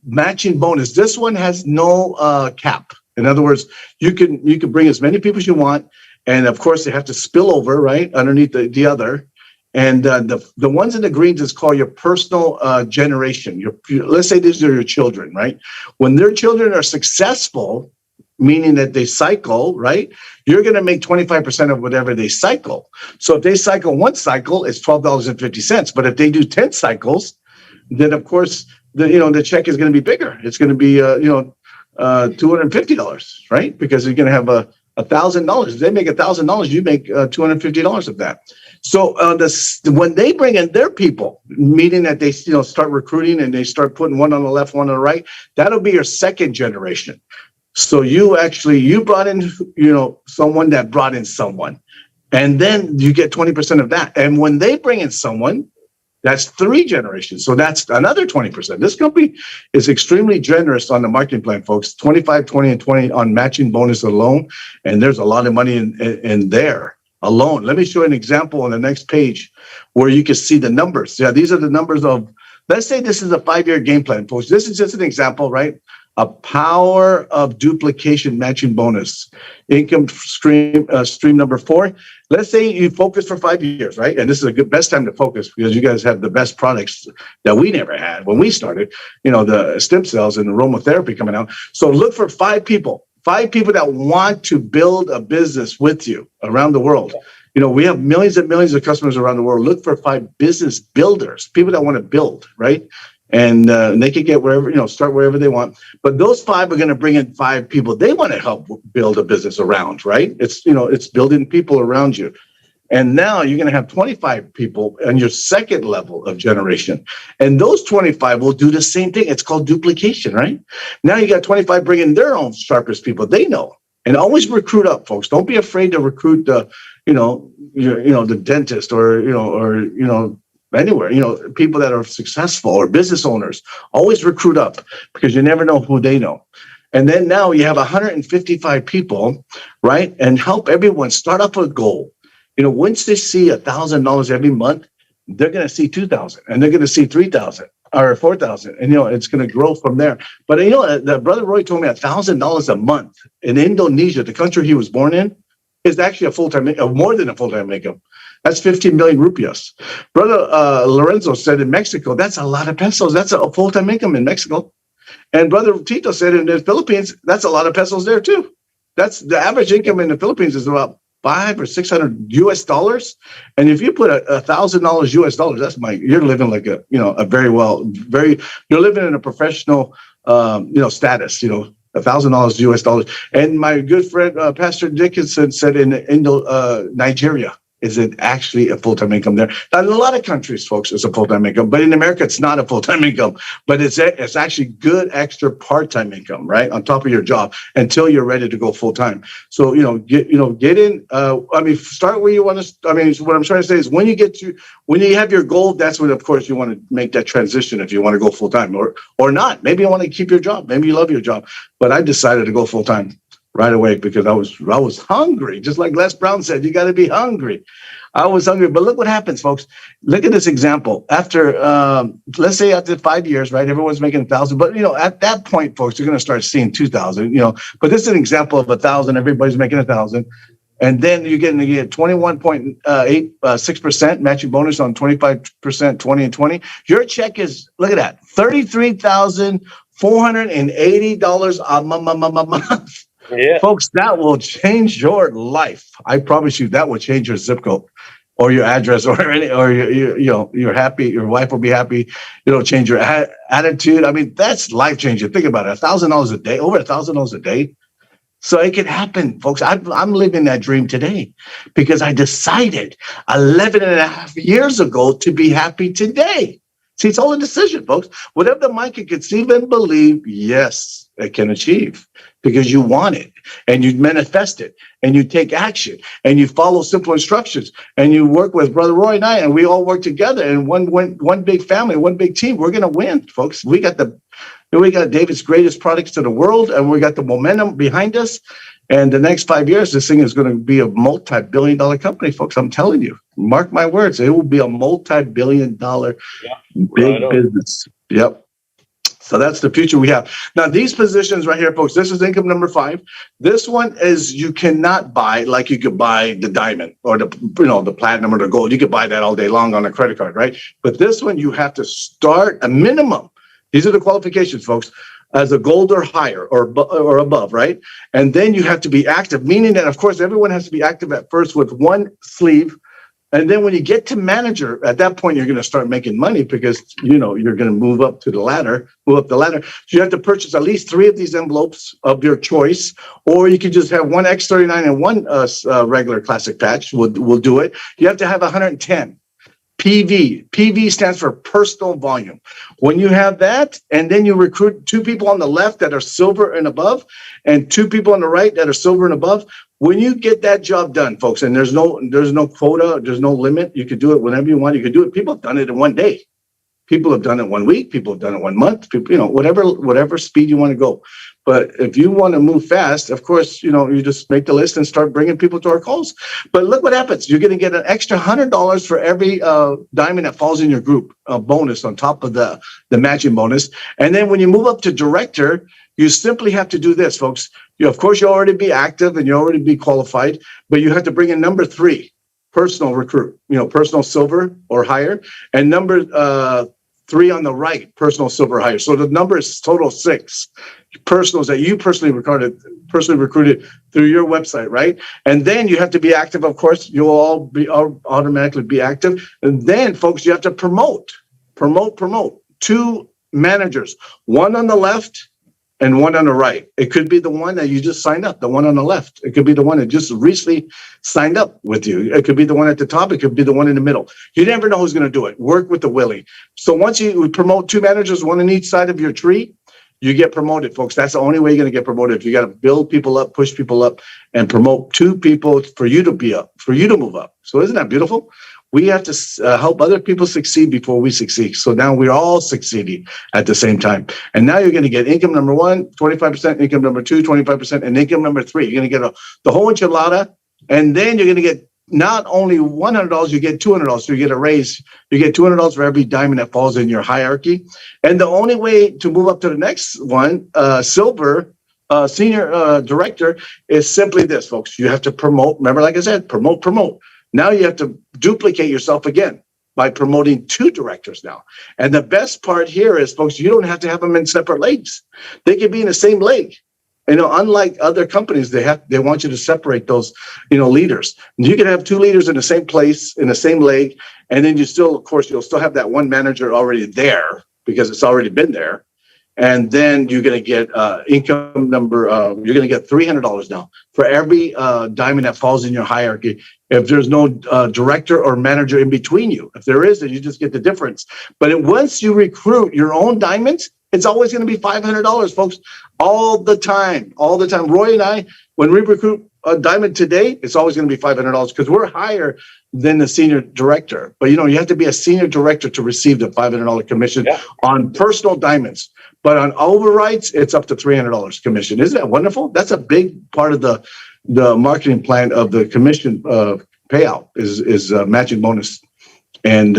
matching bonus. This one has no cap. In other words, you can bring as many people as you want. And of course, they have to spill over, right, underneath the other. And the ones in the greens is called your personal generation. Let's say these are your children, right? When their children are successful, meaning that they cycle, right? You're going to make 25% of whatever they cycle. So if they cycle one cycle, it's $12.50. But if they do 10 cycles, then of course the check is going to be bigger. It's going to be $250, right? Because you're going to have $1,000. If they make $1,000, you make $250 of that. So when they bring in their people, meaning that they start recruiting and they start putting one on the left, one on the right, that'll be your second generation. So you brought in someone that brought in someone, and then you get 20% of that. And when they bring in someone, that's 3 generations. So that's another 20%. This company is extremely generous on the marketing plan, folks. 25, 20, and 20 on matching bonus alone. And there's a lot of money in there alone. Let me show you an example on the next page where you can see the numbers. Yeah, these are the numbers of, let's say this is a 5-year game plan, folks. This is just an example, right? A power of duplication matching bonus. Income stream number 4. Let's say you focus for 5 years, right? And this is best time to focus because you guys have the best products that we never had when we started, the stem cells and the aromatherapy coming out. So look for 5 people that want to build a business with you around the world. We have millions and millions of customers around the world. Look for 5 business builders, people that want to build, right? And they can get wherever, start wherever they want. But those 5 are going to bring in 5 people they want to help build a business around, right? It's building people around you. And now you're going to have 25 people on your second level of generation. And those 25 will do the same thing. It's called duplication, right? Now you got 25 bringing their own sharpest people they know. And always recruit up, folks. Don't be afraid to recruit the dentist or anywhere, people that are successful or business owners. Always recruit up because you never know who they know. And then now you have 155 people, right? And help everyone start up a goal. Once they see $1,000 every month, they're going to see 2,000 and they're going to see 3,000 or 4,000. And, it's going to grow from there. But, the Brother Roy told me $1,000 a month in Indonesia, the country he was born in, is actually a full-time, more than a full-time income. That's 15 million rupias. Brother Lorenzo said in Mexico, that's a lot of pesos. That's a full-time income in Mexico. And Brother Tito said in the Philippines, that's a lot of pesos there too. That's the average income in the Philippines is about $500 or $600 And if you put $1,000 US, you're living like you're living in a professional, status, $1,000 US. And my good friend, Pastor Dickinson said in Nigeria, is it actually a full-time income there? Now, in a lot of countries, folks, it's a full-time income, but in America, it's not a full-time income, but it's actually good extra part-time income, right? On top of your job until you're ready to go full-time. So, get in, start where you want to, what I'm trying to say is when you have your goal, that's when, of course, you want to make that transition if you want to go full-time or not. Maybe you want to keep your job. Maybe you love your job, but I decided to go full-time right away because I was hungry. Just like Les Brown said, you got to be hungry. I was hungry, but look what happens, folks. Look at this example. After, let's say after 5 years, right, everyone's making 1,000, but at that point, folks, you're going to start seeing 2,000, but this is an example of 1,000. Everybody's making 1,000. And then you're going to get 21.86% matching bonus on 25%, 20 and 20. Your check is, look at that, $33,480 a month. Yeah. Folks, that will change your life. I promise you that will change your zip code or your address or any, or you're happy. Your wife will be happy. It'll change your attitude. I mean, that's life changing. Think about it. $1,000 a day, over $1,000 a day. So it can happen, folks. I'm living that dream today because I decided 11 and a half years ago to be happy today. See, it's all a decision, folks. Whatever the mind can conceive and believe, yes, it can achieve because you want it and you manifest it and you take action and you follow simple instructions and you work with Brother Roy and I, and we all work together in one big family, one big team. We're going to win, folks. We got David's greatest products to the world, and we got the momentum behind us. And the next 5 years, this thing is going to be a multi-billion-dollar company, folks. I'm telling you, mark my words. It will be a multi-billion-dollar big business. Yep. So that's the future we have. Now, these positions right here, folks, this is income number 5. This one is you cannot buy like you could buy the diamond or the platinum or the gold. You could buy that all day long on a credit card, right? But this one, you have to start a minimum. These are the qualifications, folks, as a gold or higher or above, right? And then you have to be active, meaning that, of course, everyone has to be active at first with one sleeve. And then when you get to manager, at that point, you're going to start making money because, you're going to move up the ladder. So you have to purchase at least 3 of these envelopes of your choice, or you can just have one X39 and one regular classic patch. We'll do it. You have to have 110. PV. PV stands for personal volume. When you have that, and then you recruit 2 people on the left that are silver and above, and 2 people on the right that are silver and above, when you get that job done, folks, and there's no quota, there's no limit, you can do it whenever you want. You can do it. People have done it in one day. People have done it 1 week. People have done it 1 month. People, whatever speed you want to go. But if you want to move fast, of course, you just make the list and start bringing people to our calls. But look what happens. You're going to get an extra $100 for every diamond that falls in your group, a bonus on top of the matching bonus. And then when you move up to director, you simply have to do this, folks. Of course, you already be active and you already be qualified, but you have to bring in number 3, personal recruit, personal silver or higher, and number 3 on the right, personal silver or higher. So the number is total 6 personals that you personally recruited through your website, right? And then you have to be active. Of course, you'll all automatically be active. And then, folks, you have to promote 2 managers, one on the left and one on the right. It could be the one that you just signed up, the one on the left. It could be the one that just recently signed up with you. It could be the one at the top. It could be the one in the middle. You never know who's going to do it. Work with the willing. So once you promote 2 managers, one on each side of your tree, you get promoted, folks. That's the only way you're going to get promoted. You got to build people up, push people up, and promote 2 people for you to be up, for you to move up. So isn't that beautiful? We have to help other people succeed before we succeed. So now we're all succeeding at the same time. And now you're going to get income number 1, 25%, income number 2, 25%, and income number 3. You're going to get the whole enchilada. And then you're going to get not only $100, you get $200. So you get a raise. You get $200 for every diamond that falls in your hierarchy. And the only way to move up to the next one, silver, senior director, is simply this, folks. You have to promote. Remember, like I said, promote. Now you have to duplicate yourself again by promoting 2 directors now. And the best part here is, folks, you don't have to have them in separate legs. They can be in the same leg. Unlike other companies, they want you to separate those, leaders. You can have 2 leaders in the same place, in the same leg, and then you'll still have that one manager already there because it's already been there. And then you're going to get income number, you're going to get $300 now for every diamond that falls in your hierarchy. If there's no director or manager in between you, if there is, then you just get the difference. But once you recruit your own diamonds, it's always going to be $500, folks, all the time. Roy and I, when we recruit a diamond today, it's always going to be $500 because we're higher than the senior director. But you have to be a senior director to receive the $500 commission on personal diamonds. But on overrides, it's up to $300 commission. Isn't that wonderful? That's a big part of the marketing plan of the commission payout is matching bonus. And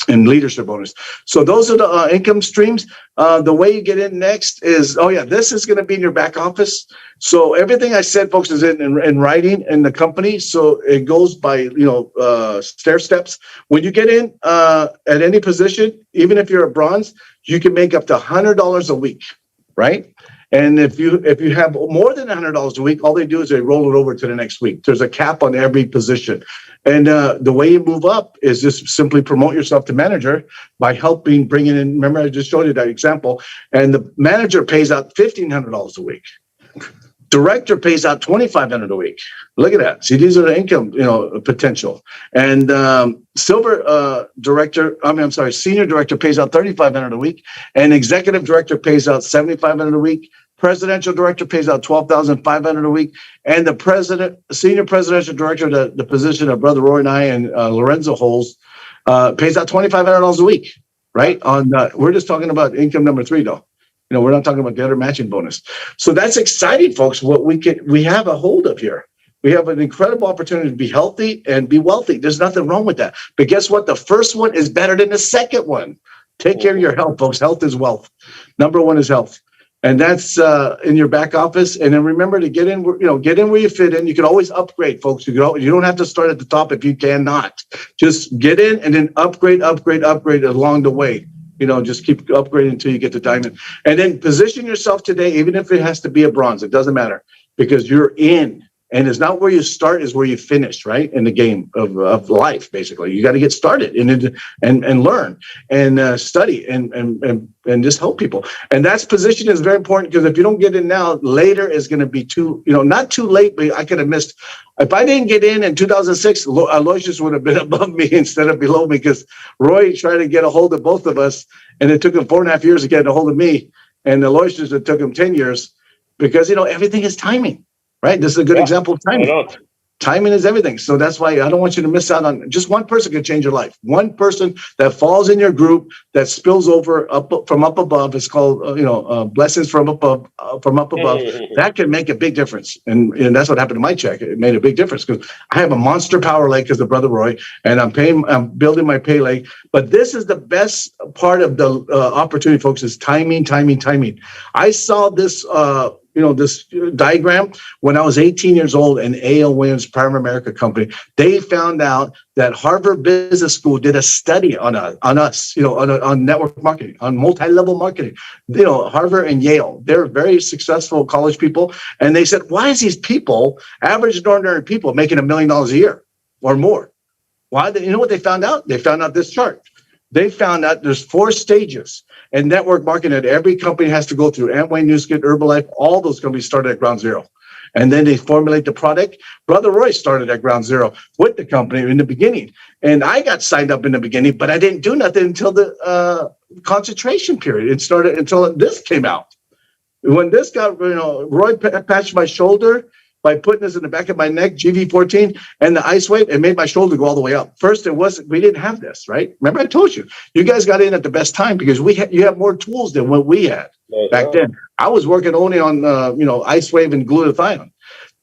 and leadership bonus. So those are the income streams. The way you get in next is, this is going to be in your back office. So everything I said, folks, is in writing in the company. So it goes by, stair steps. When you get in at any position, even if you're a bronze, you can make up to $100 a week, right? And if you have more than $100 a week, all they do is they roll it over to the next week. There's a cap on every position. And the way you move up is just simply promote yourself to manager by bringing in, remember I just showed you that example, and the manager pays out $1,500 a week. Director pays out $2,500 a week. Look at that. See, these are the income, potential. And senior director pays out $3,500 a week, and executive director pays out $7,500 a week. Presidential director pays out $12,500 a week, and the senior presidential director, the position of Brother Roy and I and Lorenzo holds, pays out $2,500 a week. Right? We're just talking about income number 3, though. We're not talking about the other matching bonus. So that's exciting, folks. What we have a hold of here. We have an incredible opportunity to be healthy and be wealthy. There's nothing wrong with that. But guess what? The first one is better than the second one. Take care of your health, folks. Health is wealth. Number 1 is health. And that's in your back office. And then remember to get in where you fit in. You can always upgrade, folks. You don't have to start at the top if you cannot. Just get in and then upgrade along the way. Just keep upgrading until you get to diamond. And then position yourself today, even if it has to be a bronze. It doesn't matter because you're in. And it's not where you start, is where you finish, right? In the game of life, basically. You got to get started and learn and study and just help people. And that's position is very important, because if you don't get in now, later is going to be not too late, but I could have missed. If I didn't get in 2006, Aloysius would have been above me instead of below me, because Roy tried to get a hold of both of us, and it took him 4.5 years to get a hold of me. And Aloysius, it took him 10 years, because, everything is timing. Right. This is a good example of timing. Timing is everything. So that's why I don't want you to miss out on just one person can change your life. One person that falls in your group that spills over from up above. It's called, blessings from up above. That can make a big difference. And that's what happened to my check. It made a big difference because I have a monster power leg because of Brother Roy, and I'm building my pay leg. But this is the best part of the opportunity, folks, is timing. I saw this, this diagram when I was 18 years old, and A.L. Williams, Prime America Company, they found out that Harvard Business School did a study on us, on network marketing, on multi-level marketing. Harvard and Yale, they're very successful college people. And they said, why is these people, average and ordinary people, making $1 million a year or more? Why? You know what they found out? They found out this chart. They found out there's 4 stages in network marketing that every company has to go through. Amway, Newskin, Herbalife, all those companies started at ground zero. And then they formulate the product. Brother Roy started at ground zero with the company in the beginning. And I got signed up in the beginning, but I didn't do nothing until the concentration period. It started until this came out. When this got, Roy patched my shoulder by putting this in the back of my neck, GV14, and the ice wave, it made my shoulder go all the way up. First, we didn't have this, right? Remember I told you guys got in at the best time, because you have more tools than what we had back then. I was working only on, ice wave and glutathione.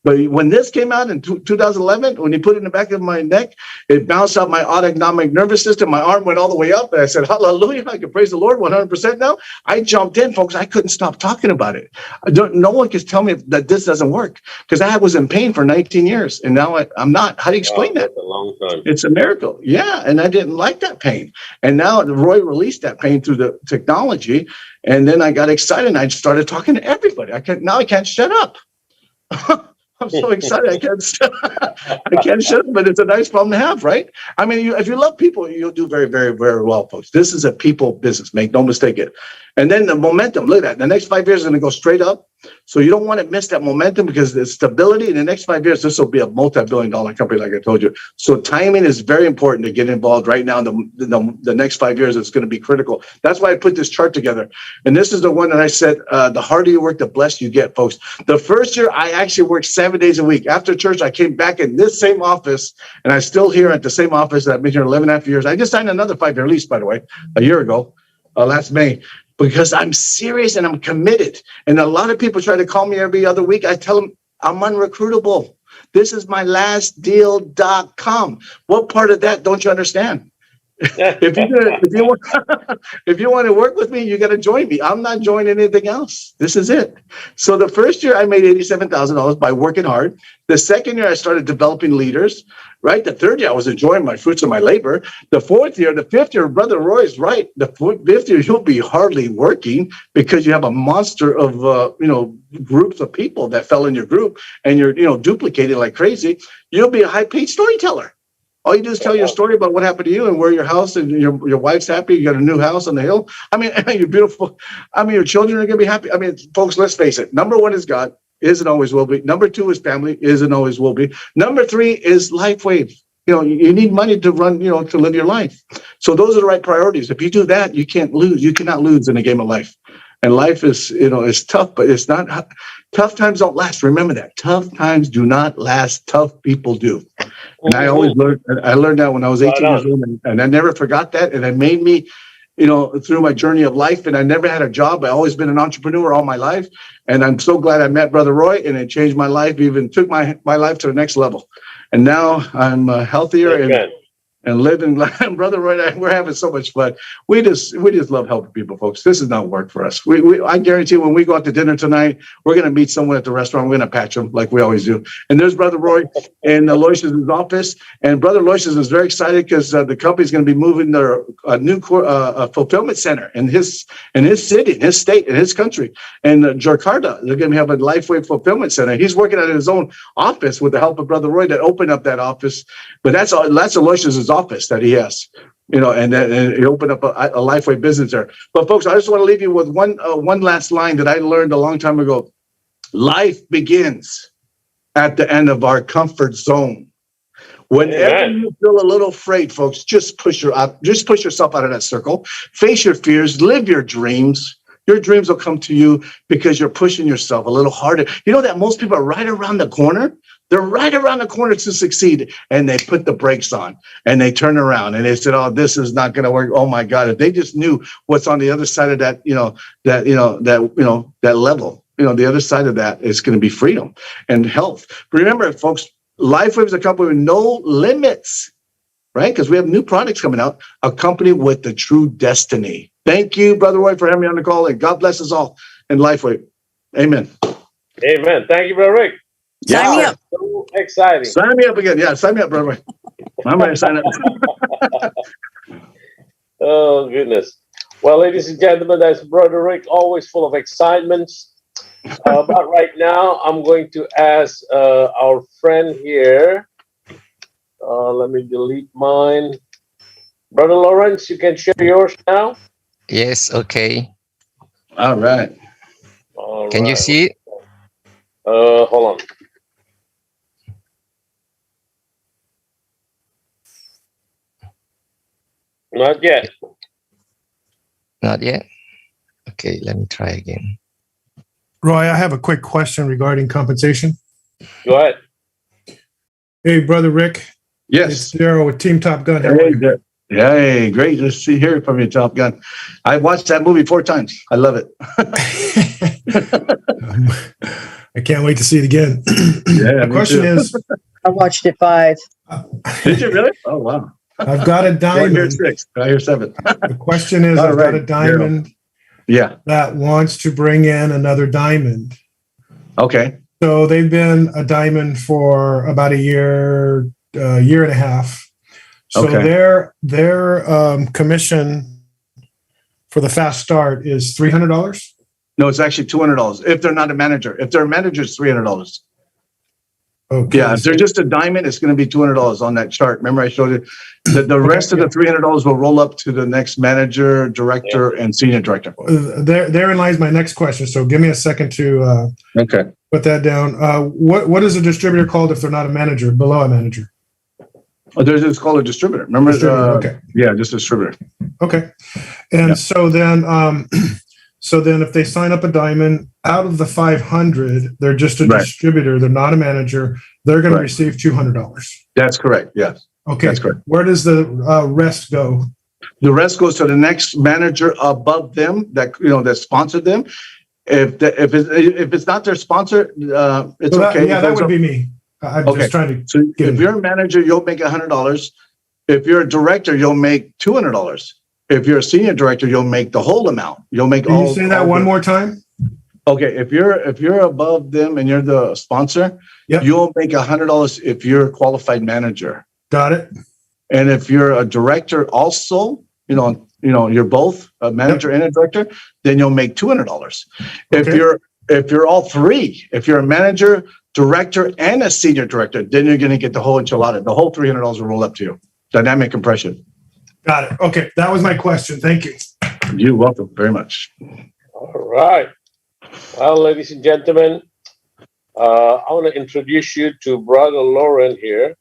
But when this came out in 2011, when he put it in the back of my neck, it bounced out my autonomic nervous system. My arm went all the way up. And I said, hallelujah, I can praise the Lord 100% now. I jumped in, folks. I couldn't stop talking about it. No one can tell me that this doesn't work, because I was in pain for 19 years. And now I'm not. How do you explain that? That's a long time. It's a miracle. Yeah. And I didn't like that pain. And now Roy released that pain through the technology. And then I got excited and I started talking to everybody. I can't shut up. I'm so excited. I can't shut up, but it's a nice problem to have, right? I mean, if you love people, you'll do very, very, very well, folks. This is a people business. Make no mistake it. And then the momentum, look at that. The next 5 years is going to go straight up. So you don't want to miss that momentum, because the stability in the next 5 years, this will be a multi-billion-dollar company, like I told you. So timing is very important to get involved right now. The next 5 years, it's going to be critical. That's why I put this chart together. And this is the one that I said, the harder you work, the blessed you get, folks. The first year, I actually worked 7 days a week. After church, I came back in this same office, and I'm still here at the same office. I've been here 11.5 years. I just signed another 5-year lease, by the way, a year ago, last May. Because I'm serious and I'm committed. And a lot of people try to call me every other week. I tell them I'm unrecruitable. This is my lastdeal.com. What part of that don't you understand? if you want to work with me, you got to join me. I'm not joining anything else. This is it. So the first year I made $87,000 by working hard. The second year I started developing leaders, right? The third year I was enjoying my fruits of my labor. The fifth year, Brother Roy is right. The fifth year you'll be hardly working because you have a monster of groups of people that fell in your group, and you're duplicating like crazy. You'll be a high-paid storyteller. All you do is tell your story about what happened to you and where your house and your wife's happy. You got a new house on the hill. I mean, you're beautiful. I mean, your children are going to be happy. I mean, folks, let's face it. Number one is God, is and always will be. Number two is family, is and always will be. Number three is LifeWave. You need money to run, to live your life. So those are the right priorities. If you do that, you can't lose. You cannot lose in a game of life. And life is, is tough, but it's not. Tough times don't last. Remember that. Tough times do not last. Tough people do. And I learned that when I was 18 years old, and I never forgot that. And it made me, through my journey of life. And I never had a job. I've always been an entrepreneur all my life. And I'm so glad I met Brother Roy, and it changed my life, even took my life to the next level. And now I'm healthier and living. Brother Roy and I, we're having so much fun. We just love helping people, folks. This is not work for us. I guarantee when we go out to dinner tonight, we're going to meet someone at the restaurant. We're going to patch them like we always do. And there's Brother Roy in Lois's office. And Brother Lois's is very excited because the company's going to be moving their new fulfillment center in his city, in his state, in his country. In Jakarta, they're going to have a LifeWave fulfillment center. He's working at his own office with the help of Brother Roy that opened up that office. But that's Lois's office that he has, and he opened up a LifeWave business there. But folks, I just want to leave you with one last line that I learned a long time ago. Life begins at the end of our comfort zone. Whenever you feel a little afraid, folks, just push yourself out of that circle. Face your fears, live your dreams. Your dreams will come to you because you're pushing yourself a little harder. You know that most people are right around the corner? They're right around the corner to succeed, and they put the brakes on and they turn around and they said, "Oh, this is not going to work." Oh my God! If they just knew what's on the other side of that, that level, the other side of that is going to be freedom and health. Remember, folks, LifeWave is a company with no limits, right? Because we have new products coming out. A company with the true destiny. Thank you, Brother Roy, for having me on the call, and God bless us all in LifeWave. Amen. Amen. Thank you, Brother Rick. Sign me up. So exciting. Sign me up again. Yeah, sign me up, Brother Roy. I'm ready to sign up. Oh, goodness. Well, ladies and gentlemen, that's Brother Rick, always full of excitement. But right now, I'm going to ask our friend here. Let me delete mine. Brother Lawrence, you can share yours now. Yes, okay. All right. Can you see it? Hold on. Not yet. Not yet? Okay, let me try again. Roy, I have a quick question regarding compensation. Go ahead. Hey, Brother Rick. Yes. It's Daryl with Team Top Gun. How are you? Hey, great to hear from you, Top Gun. I watched that movie 4 times. I love it. I can't wait to see it again. Yeah, the question is, I watched it 5. Did you really? Oh, wow. I've got a diamond. I hear 6. I hear 7. The question is, I've got a diamond that wants to bring in another diamond. Okay. So they've been a diamond for about a year and a half. So their commission for the fast start is $300? No, it's actually $200 if they're not a manager. If they're a manager, it's $300. Okay. Yeah, if they're just a diamond, it's going to be $200 on that chart. Remember, I showed you the rest of the $300 will roll up to the next manager, director, and senior director. Therein lies my next question. So give me a second to put that down. What is a distributor called if they're not a manager, below a manager? Oh, it's called a distributor. Remember? Okay. Yeah, just a distributor. Okay. And so then if they sign up a diamond, out of the 500, they're just a distributor. They're not a manager. They're going to receive $200. That's correct. Yes. Okay. That's correct. Where does the rest go? The rest goes to the next manager above them that sponsored them. If it's not their sponsor, it's okay. Yeah, that would be me. I'm just trying to. So if you're a manager, you'll make $100. If you're a director, you'll make $200. If you're a senior director, you'll make the whole amount. You'll make Can all. you say that one more time? Okay, if you're above them and you're the sponsor, you'll make $100 if you're a qualified manager. Got it. And if you're a director also, you're both a manager and a director, then you'll make $200. If you're all three, if you're a manager, director, and a senior director, then you're going to get the whole enchilada. The whole $300 will roll up to you. Dynamic compression. Got it. Okay, that was my question. Thank you. You're welcome very much. All right. Well, ladies and gentlemen, I want to introduce you to Brother Lauren here.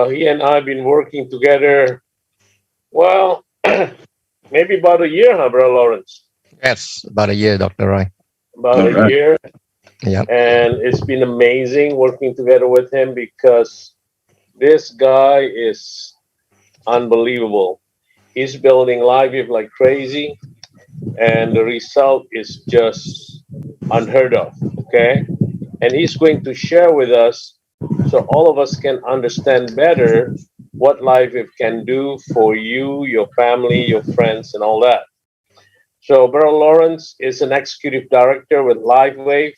He and I have been working together, well, maybe about a year, huh, Brother Lawrence? Yes, about a year, Dr. Roy. About a year. Yeah. And it's been amazing working together with him because this guy is unbelievable. He's building LiveWave like crazy, and the result is just unheard of, okay? And he's going to share with us so all of us can understand better what LiveWave can do for you, your family, your friends, and all that. So Brother Lawrence is an executive director with LiveWave,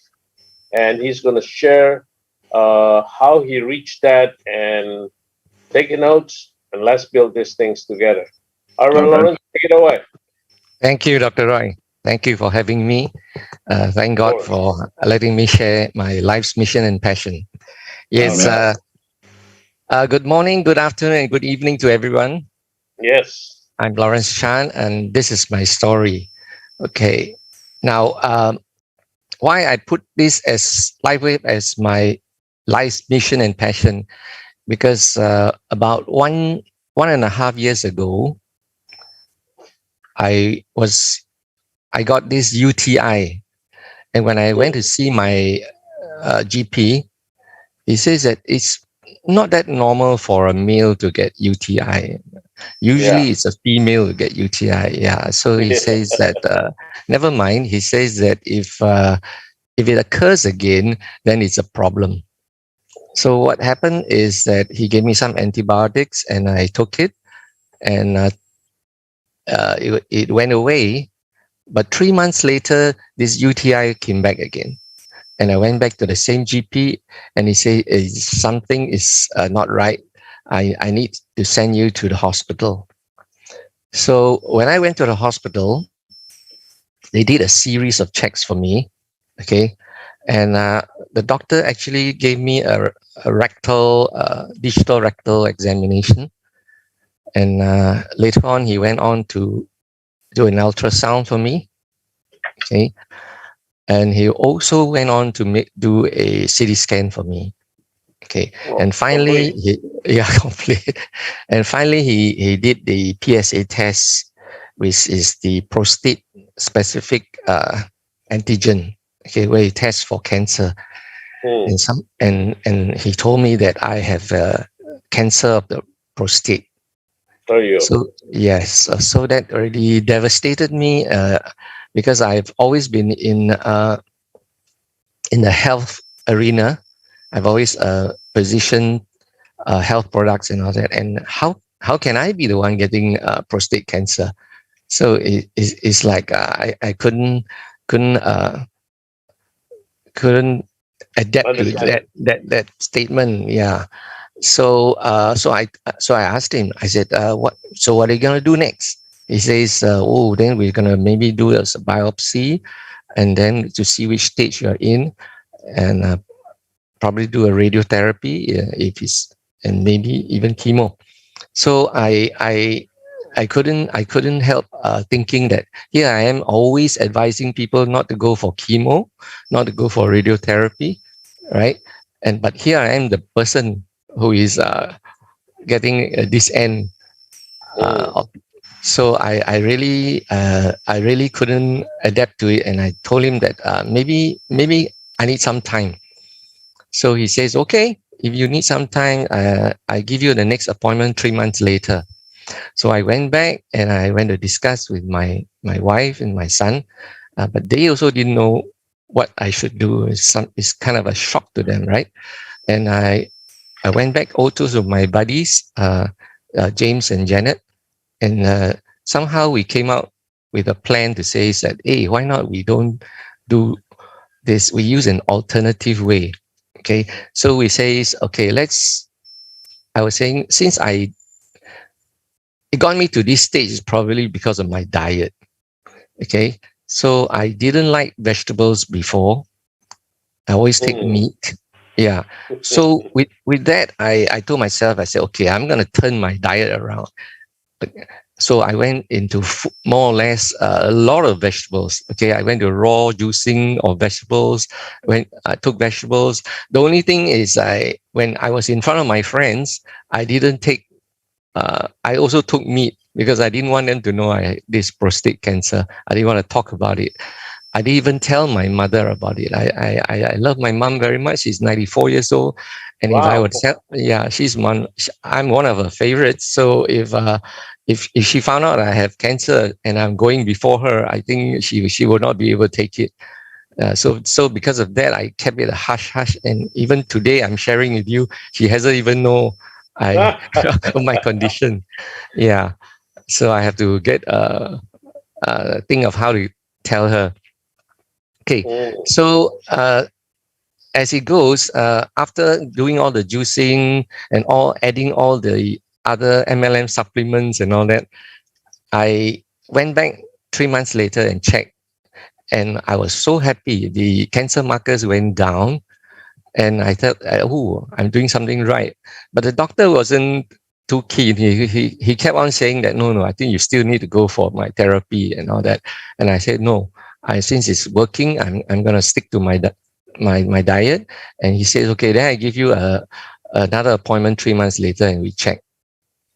and he's going to share how he reached that, and take notes, and let's build these things together. All right, Brother Lawrence, take it away. Thank you, Dr. Roy. Thank you for having me. Thank God for letting me share my life's mission and passion. Yes. Good morning, good afternoon, and good evening to everyone. Yes. I'm Lawrence Chan, and this is my story. Okay. Now, why I put this as LiveWave as my life's mission and passion? Because about one and a half years ago, I got this UTI, and when I went to see my GP, he says that it's not that normal for a male to get UTI. Usually it's a female to get UTI. Yeah. So he says that never mind. He says that if it occurs again, then it's a problem. So what happened is that he gave me some antibiotics, and I took it, and it went away. But 3 months later, this UTI came back again. And I went back to the same GP, and he said, something is not right. I need to send you to the hospital. So when I went to the hospital, they did a series of checks for me. Okay. And the doctor actually gave me a digital rectal examination. And later on, he went on to do an ultrasound for me. Okay. And he also went on to do a CT scan for me. Okay. And finally, complete. And finally, he did the PSA test, which is the prostate specific antigen. Okay, where he tests for cancer. And he told me that I have cancer of the prostate. So yes, so that already devastated me because I've always been in the health arena. I've always positioned health products and all that. And how can I be the one getting prostate cancer? So it's like I couldn't adapt to that statement. Yeah. So I asked him. I said, what are you gonna do next? He says, then we're gonna maybe do a biopsy, and then to see which stage you're in, and probably do a radiotherapy if it's, and maybe even chemo. So I couldn't help thinking that here I am always advising people not to go for chemo, not to go for radiotherapy, right? But here I am, the person who is getting this end. So I really couldn't adapt to it, and I told him that maybe I need some time. So he says, okay, if you need some time, I give you the next appointment 3 months later. So I went back and I went to discuss with my wife and my son, but they also didn't know what I should do. It's kind of a shock to them, right? And I went back also to my buddies, James and Janet, and somehow we came out with a plan to say that, hey, why not we don't do this? We use an alternative way. Okay, so we say, okay, I was saying, since it got me to this stage is probably because of my diet. Okay, so I didn't like vegetables before. I always take meat. Yeah. So with that, I told myself, I said, okay, I'm going to turn my diet around. So I went into more or less a lot of vegetables. Okay, I went to raw juicing of vegetables. When I took vegetables, the only thing is when I was in front of my friends, I didn't take. I also took meat because I didn't want them to know I had this prostate cancer. I didn't want to talk about it. I didn't even tell my mother about it. I love my mom very much. She's 94 years old. And if I would tell, I'm one of her favorites. So if she found out I have cancer and I'm going before her, I think she would not be able to take it. So because of that, I kept it a hush hush. And even today, I'm sharing with you, she hasn't even known my condition. Yeah. So I have to get think of how to tell her. Okay, so as it goes, after doing all the juicing and adding all the other MLM supplements and all that, I went back 3 months later and checked, and I was so happy. The cancer markers went down, and I thought, oh, I'm doing something right. But the doctor wasn't too keen. He kept on saying that, no, I think you still need to go for my therapy and all that. And I said, no. Since it's working, I'm gonna stick to my diet. And he says, okay, then I give you another appointment 3 months later, and we check.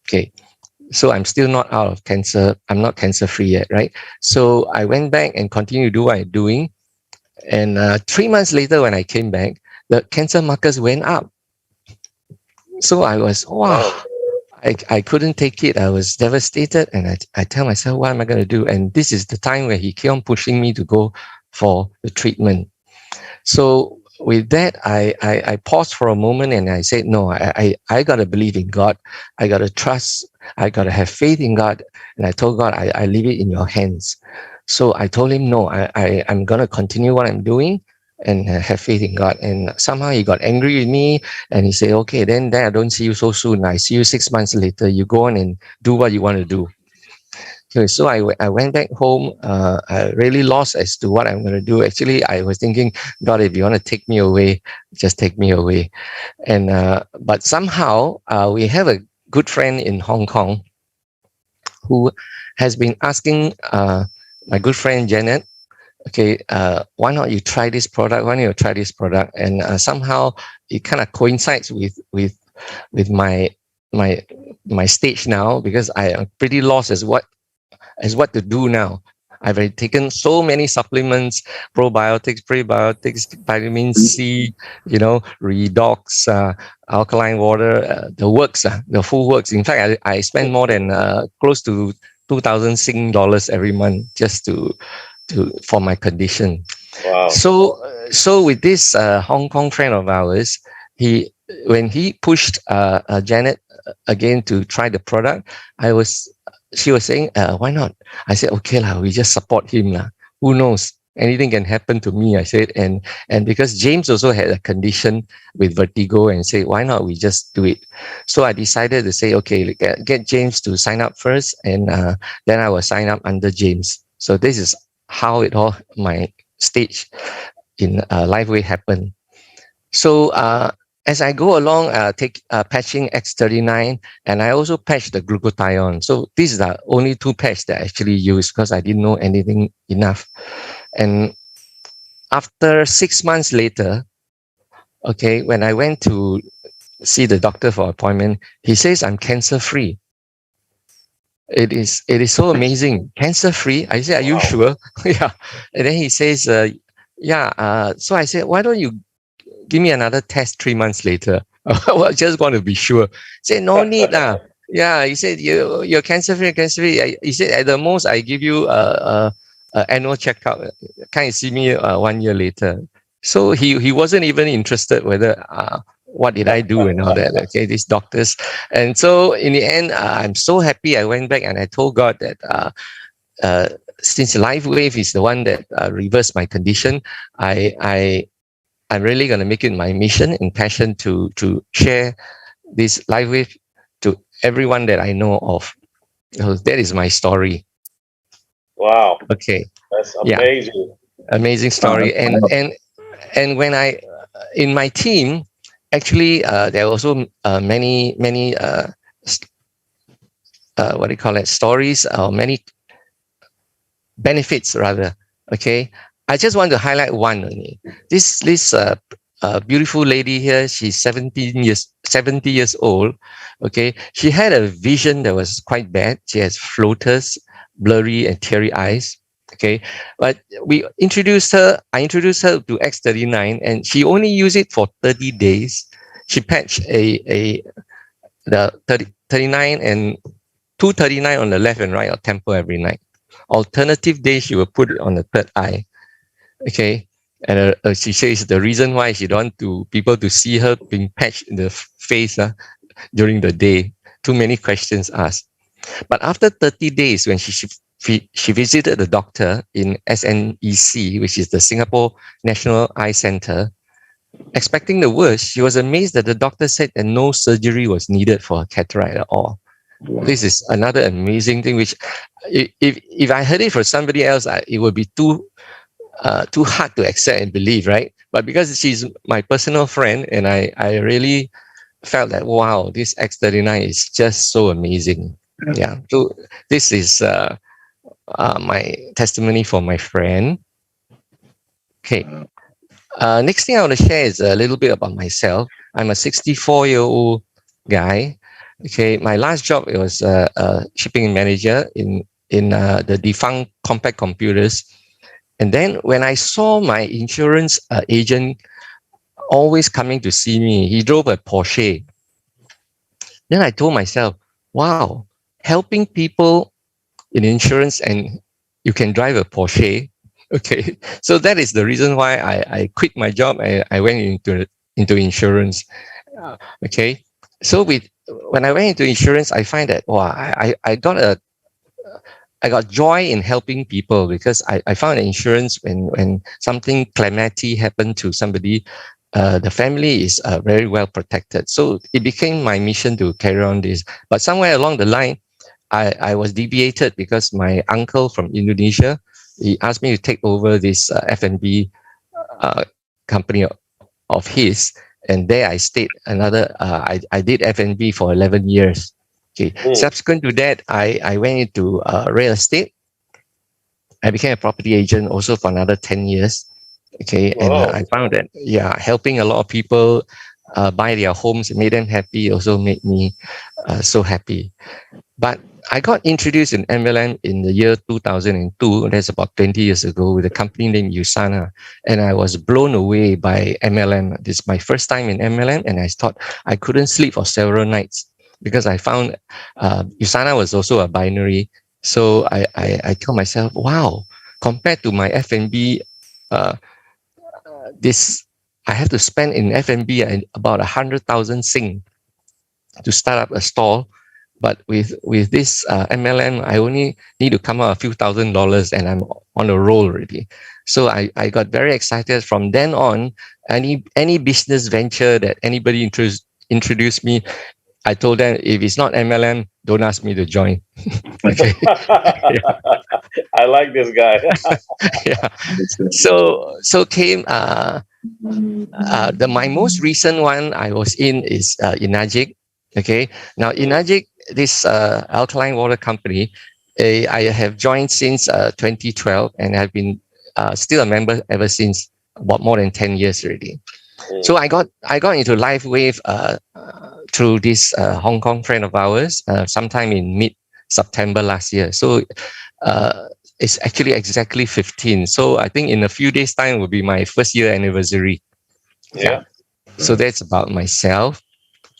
Okay, so I'm still not out of cancer. I'm not cancer free yet, right? So I went back and continued to do what I'm doing. And 3 months later, when I came back, the cancer markers went up. So I was, wow. I couldn't take it. I was devastated, and I tell myself, what am I going to do? And this is the time where he kept on pushing me to go for the treatment. So with that, I paused for a moment and I said, no, I got to believe in God. I got to trust. I got to have faith in God. And I told God, I leave it in your hands. So I told him, no, I'm going to continue what I'm doing and have faith in God. And somehow he got angry with me, and he said, okay, then I don't see you so soon. I see you 6 months later. You go on and do what you want to do. Okay, so I went back home. I really lost as to what I'm going to do. Actually, I was thinking, God, if you want to take me away, just take me away. And but somehow we have a good friend in Hong Kong who has been asking my good friend Janet, okay, why not you try this product? Why don't you try this product? And somehow it kind of coincides with my stage now, because I am pretty lost as what to do now. I've already taken so many supplements, probiotics, prebiotics, vitamin C, redox, alkaline water, the works, the full works. In fact, I spend more than close to 2,000 Sing dollars every month just for my condition. Wow. So with this Hong Kong friend of ours, when he pushed Janet again to try the product, she was saying, why not? I said, okay lah, we just support him lah. Who knows? Anything can happen to me, I said. And because James also had a condition with vertigo, and say, why not we just do it? So I decided to say, okay, get James to sign up first, and then I will sign up under James. So this is how my stage in LifeWay happened. So as I go along, take patching X39, and I also patch the glutathione. So these are the only two patches that I actually use, because I didn't know anything enough. And after 6 months later, okay, when I went to see the doctor for appointment, he says I'm cancer free. It is so amazing. Cancer free. I said, are you sure? Yeah. And then he says, yeah. So I said, why don't you give me another test 3 months later? I just want to be sure. He said, no need lah. Yeah, he said, you're cancer free, cancer free. He said, at the most, I give you a annual checkup. Can you see me 1 year later? So he wasn't even interested whether what did I do and all that. Okay, these doctors. And so in the end, I'm so happy. I went back and I told God that since LifeWave is the one that reversed my condition, I'm really going to make it my mission and passion to share this LifeWave to everyone that I know of. So that is my story. Wow. Okay. That's amazing. Yeah. Amazing story. And when I in my team, actually, there are also many what do you call it? Stories or many benefits rather. Okay. I just want to highlight one only. This beautiful lady here, she's 70 years old. Okay. She had a vision that was quite bad. She has floaters, blurry and teary eyes. Okay. But I introduced her to X39 and she only used it for 30 days. She patched the 39 and 239 on the left and right of temple every night. Alternative days, she will put it on the third eye. Okay. And she says the reason why she don't want people to see her being patched in the face during the day. Too many questions asked. But after 30 days, when she visited the doctor in SNEC, which is the Singapore National Eye Center, expecting the worst, she was amazed that the doctor said that no surgery was needed for her cataract at all. This is another amazing thing, which if I heard it from somebody else, it would be too hard to accept and believe, right? But because she's my personal friend and I really felt that, wow, this X39 is just so amazing. Yeah. So this is my testimony for my friend. Okay. Next thing I want to share is a little bit about myself. I'm a 64-year-old guy. Okay. My last job, it was a shipping manager in the defunct Compaq Computers. And then when I saw my insurance agent always coming to see me, he drove a Porsche. Then I told myself, wow, helping people in insurance and you can drive a Porsche. Okay. So that is the reason why I quit my job. I went into insurance. Okay. So when I went into insurance, I find that, wow, I got joy in helping people because I found insurance when something calamity happened to somebody, the family is very well protected. So it became my mission to carry on this. But somewhere along the line, I was deviated because my uncle from Indonesia, he asked me to take over this F&B company of his. And there I stayed I did F&B for 11 years. Okay. Subsequent to that, I went into real estate. I became a property agent also for another 10 years. Okay. And I found that, helping a lot of people buy their homes, made them happy, also made me so happy. But I got introduced in MLM in the year 2002. That's about 20 years ago with a company named USANA. And I was blown away by MLM. This is my first time in MLM. And I thought I couldn't sleep for several nights because I found USANA was also a binary. So I told myself, wow, compared to my F&B, I have to spend in F&B about 100,000 Sing to start up a stall. But with this MLM, I only need to come out a few $1,000s and I'm on a roll already. So I got very excited. From then on, any business venture that anybody introduced me, I told them, if it's not MLM, don't ask me to join. Okay. I like this guy. Yeah. So came my most recent one I was in is Enagic. Okay. Now Enagic, this alkaline water company, I have joined since 2012 and I've been still a member ever since, about more than 10 years already. So I got into LifeWave through this Hong Kong friend of ours sometime in mid-September last year. So it's actually exactly 15. So I think in a few days' time will be my first year anniversary. Yeah. So that's about myself.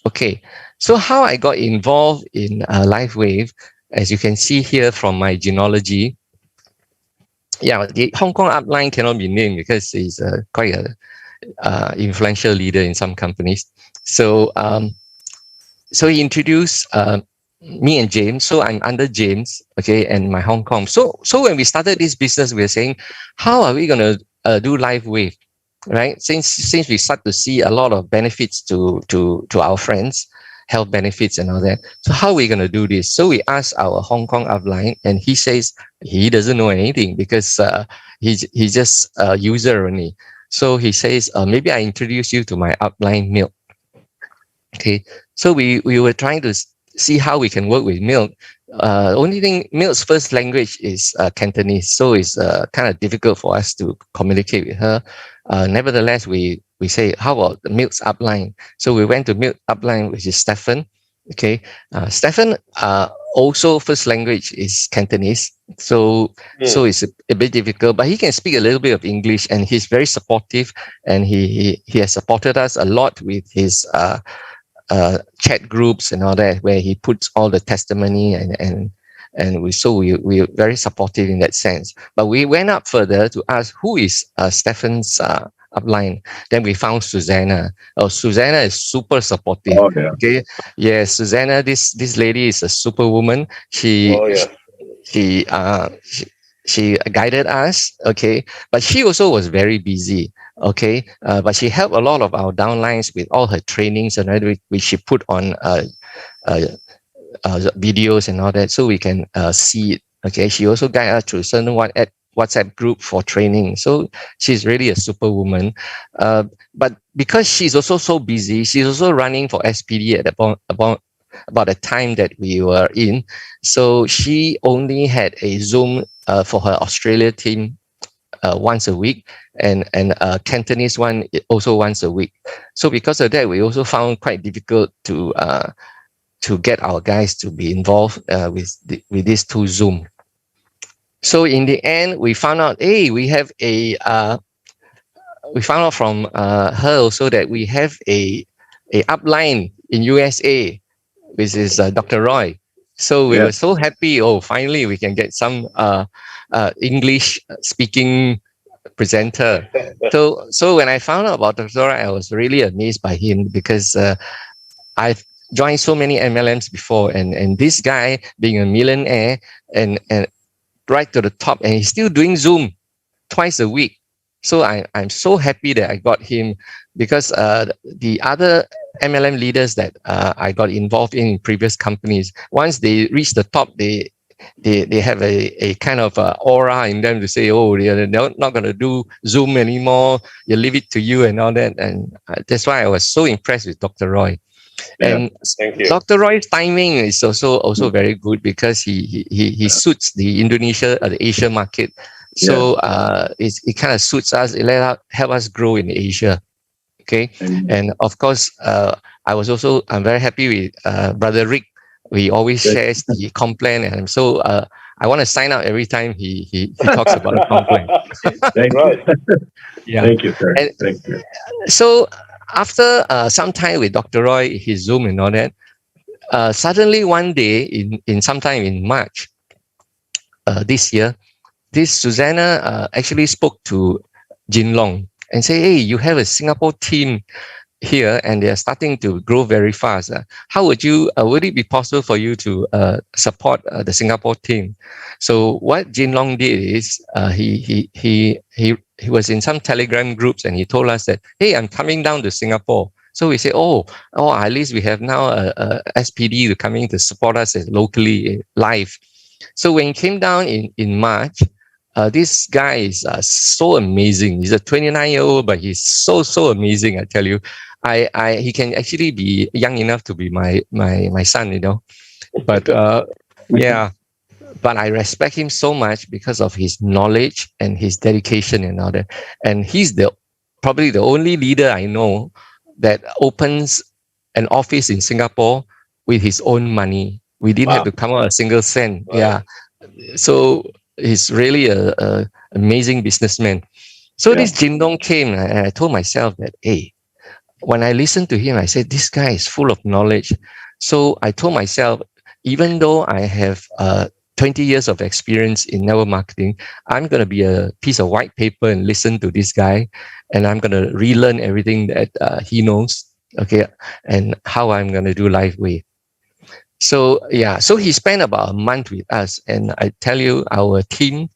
Okay. So how I got involved in LifeWave, as you can see here from my genealogy. Yeah, the Hong Kong upline cannot be named because he's quite a influential leader in some companies. So so he introduced me and James. So I'm under James, okay, and my Hong Kong. So when we started this business, we were saying, how are we gonna do live wave, right? Since we start to see a lot of benefits to our friends, health benefits and all that. So how are we gonna do this? So we asked our Hong Kong upline, and he says he doesn't know anything because he's just a user only. So he says, maybe I introduce you to my upline Milk. Okay, so we were trying to see how we can work with Milk. Only thing, Milk's first language is Cantonese, so it's kind of difficult for us to communicate with her. Nevertheless, we say, how about the Milk's upline? So we went to Milk upline, which is Stefan. Okay, Stefan also first language is Cantonese, so it's a bit difficult, but he can speak a little bit of English, and he's very supportive, and he has supported us a lot with his chat groups and all that, where he puts all the testimony and we're very supportive in that sense. But we went up further to ask who is Stefan's upline. Then we found Susanna. Oh, Susanna is super supportive. Oh, yeah. Okay, yeah, Susanna, this lady is a superwoman. She guided us. Okay, but she also was very busy. Okay, but she helped a lot of our downlines with all her trainings and everything, which she put on videos and all that, so we can see it. Okay, she also guided us through certain WhatsApp group for training. So she's really a superwoman. But because she's also so busy, she's also running for SPD at about the time that we were in. So she only had a Zoom for her Australia team once a week, and Cantonese one also once a week. So because of that, we also found quite difficult to get our guys to be involved with these two Zoom. So in the end, we found out, hey, we have we found out from her also that we have a upline in USA, which is Dr. Roy. So we were so happy. Oh, finally we can get some English speaking presenter. So when I found out about Dr. Roy, I was really amazed by him, because I've joined so many MLMs before, and this guy being a millionaire and right to the top, and he's still doing Zoom twice a week. So I'm so happy that I got him, because the other MLM leaders that I got involved in previous companies, once they reach the top, they have a kind of aura in them to say, oh, they're not going to do Zoom anymore. You leave it to you and all that. And that's why I was so impressed with Dr. Roy. And thank you. Dr. Roy's timing is also very good, because he suits the Asia market. So it kind of suits us. It help us grow in Asia. Okay, and of course, I'm very happy with Brother Rick. He always shares the Complan, and so I want to sign up every time he talks about the Complan. Right. Yeah. Thank you, sir. Thank you. So after some time with Dr. Roy, his Zoom and all that, suddenly one day in sometime in March this year, this Susanna actually spoke to Jin Long and say, hey, you have a Singapore team here and they are starting to grow very fast. How would it be possible for you to support the Singapore team? So what Jin Long did is he was in some Telegram groups, and he told us that, hey, I'm coming down to Singapore. So we say, oh, at least we have now a SPD coming to support us locally live. So when he came down in March, this guy is so amazing. He's a 29-year-old, but he's so amazing. I tell you, he can actually be young enough to be my son, you know. But yeah, but I respect him so much because of his knowledge and his dedication and all that. And he's probably the only leader I know that opens an office in Singapore with his own money. We didn't have to come out a single cent. Wow. Yeah, so he's really a amazing businessman. So this Jin Dong came, and I told myself that, hey, when I listened to him, I said, this guy is full of knowledge. So I told myself, even though I have 20 years of experience in network marketing, I'm going to be a piece of white paper and listen to this guy, and I'm going to relearn everything that he knows. okay, and how I'm going to do LiveWave. So yeah, so he spent about a month with us, and I tell you, our team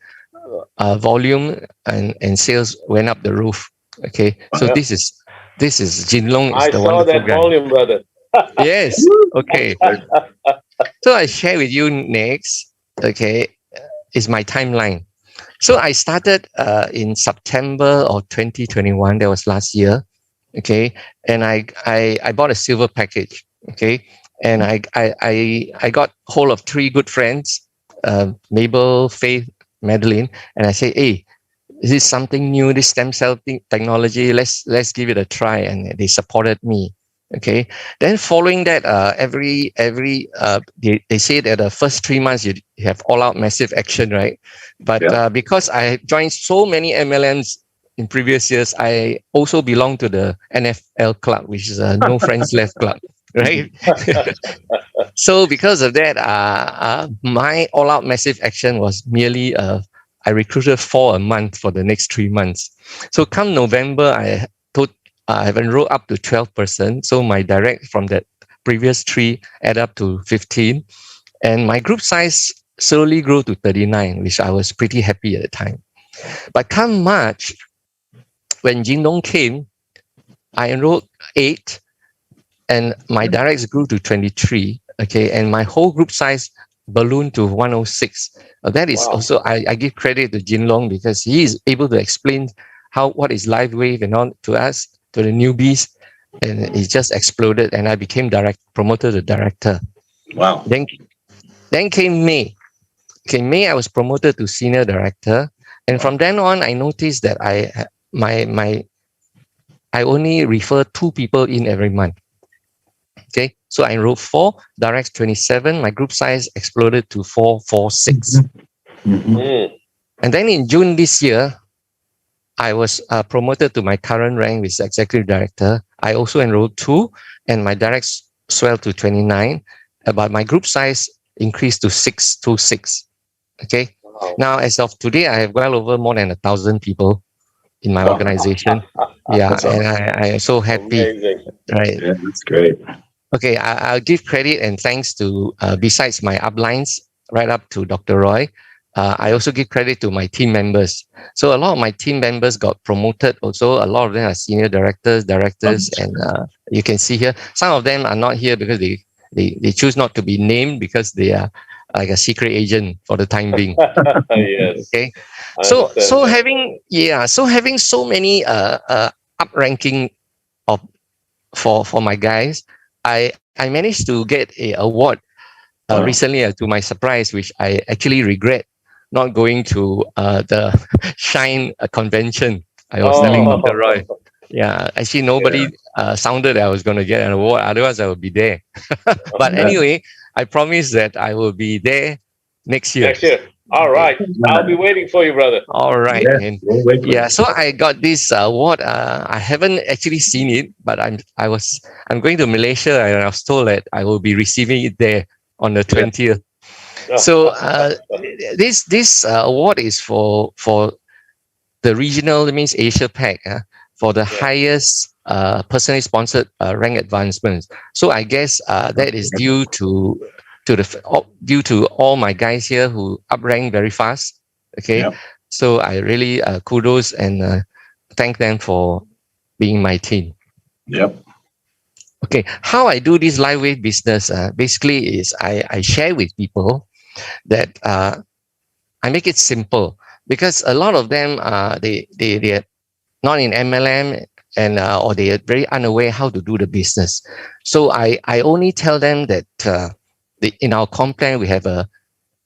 volume and sales went up the roof. Okay, so this is Jin Long. I saw that volume, brother. Yes. Okay. So I share with you next. Okay, is my timeline. So I started in September of 2021. That was last year. Okay, and I bought a silver package. Okay, and I got hold of 3 good friends, Mabel, Faith, Madeline, and I say, hey, is this something new? This stem cell technology? Let's give it a try, and they supported me. Okay. Then following that, they say that the first 3 months you have all out massive action, right? But because I joined so many MLMs in previous years, I also belong to the NFL club, which is a No Friends Left club, right? So because of that, my all out massive action was merely I recruited 4 a month for the next 3 months. So come November, I have enrolled up to 12%. So my direct from that previous 3 add up to 15. And my group size slowly grew to 39, which I was pretty happy at the time. But come March, when Jin Long came, I enrolled 8 and my directs grew to 23. Okay. And my whole group size ballooned to 106. That is also, I give credit to Jin Long because he is able to explain what is LiveWave and all to us, to the newbies, and it just exploded, and I became promoted to director. Wow. Then came May. Okay, May I was promoted to senior director, and from then on I noticed that I only refer 2 people in every month. Okay, so I enrolled 4, directs 27. My group size exploded to 446. And then in June this year, I was promoted to my current rank, which is executive director. I also enrolled 2, and my directs swelled to 29. But my group size increased to 626. Okay. Wow. Now, as of today, I have well over more than 1,000 people in my organization. Yeah, and I am so happy. Amazing. Right. Yeah, that's great. Okay, I'll give credit and thanks to, besides my uplines, right up to Dr. Roy, I also give credit to my team members. So a lot of my team members got promoted also. A lot of them are senior directors, and you can see here, some of them are not here because they choose not to be named because they are like a secret agent for the time being. Yes. Okay. So having so many upranking for my guys, I managed to get an award recently, to my surprise, which I actually regret not going to the Shine convention. I was telling Dr. Roy. Yeah, actually nobody sounded that I was going to get an award. Otherwise, I would be there. But anyway, I promise that I will be there next year. Next year. All right. I'll be waiting for you, brother. All right. Yeah, and yeah, so I got this award. I haven't actually seen it, but I'm going to Malaysia, and I was told that I will be receiving it there on the 20th. So this award is for the regional, that means Asia Pac, for the highest personally sponsored rank advancements. So I guess that is due to all my guys here who uprank very fast. Okay, so I really kudos and thank them for being my team. Yep. Okay, how I do this LiveWave business basically is I share with people that I make it simple, because a lot of them they're not in MLM and or they are very unaware how to do the business. So I only tell them that in our comp plan we have a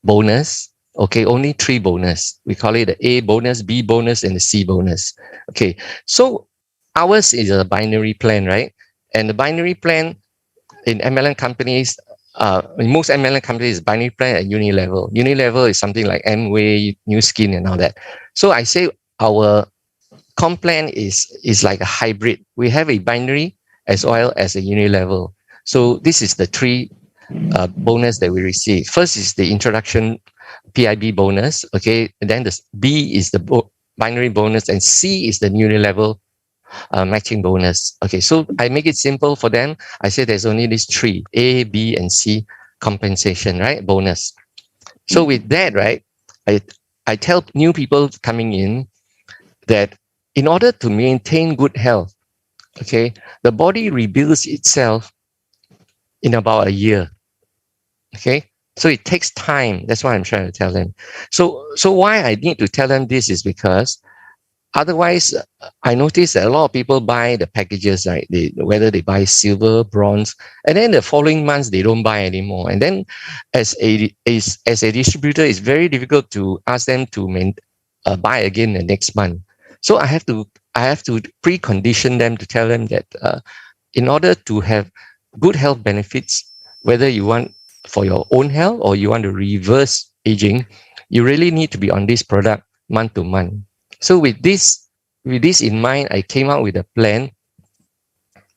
bonus. Okay, only 3 bonus. We call it the A bonus, B bonus, and the C bonus. Okay, so ours is a binary plan, right? And the binary plan in MLM companies, in most MLM companies, is binary plan at uni level. Uni level is something like Amway, New Skin, and all that. So I say our comp plan is like a hybrid. We have a binary as well as a uni level. So this is the 3 bonus that we receive. First is the introduction PIB bonus. Okay, and then the B is the binary bonus, and C is the uni level matching bonus. Okay, so I make it simple for them. I say there's only these three, A, B, and C compensation, right? Bonus. So with that, right, I tell new people coming in that in order to maintain good health, okay, the body rebuilds itself in about a year. Okay, so it takes time. That's what I'm trying to tell them. So why I need to tell them this is because otherwise, I notice that a lot of people buy the packages, right? Whether they buy silver, bronze, and then the following months they don't buy anymore. And then, as a distributor, it's very difficult to ask them to buy again the next month. So I have to precondition them to tell them that in order to have good health benefits, whether you want for your own health or you want to reverse aging, you really need to be on this product month to month. So with this in mind, I came out with a plan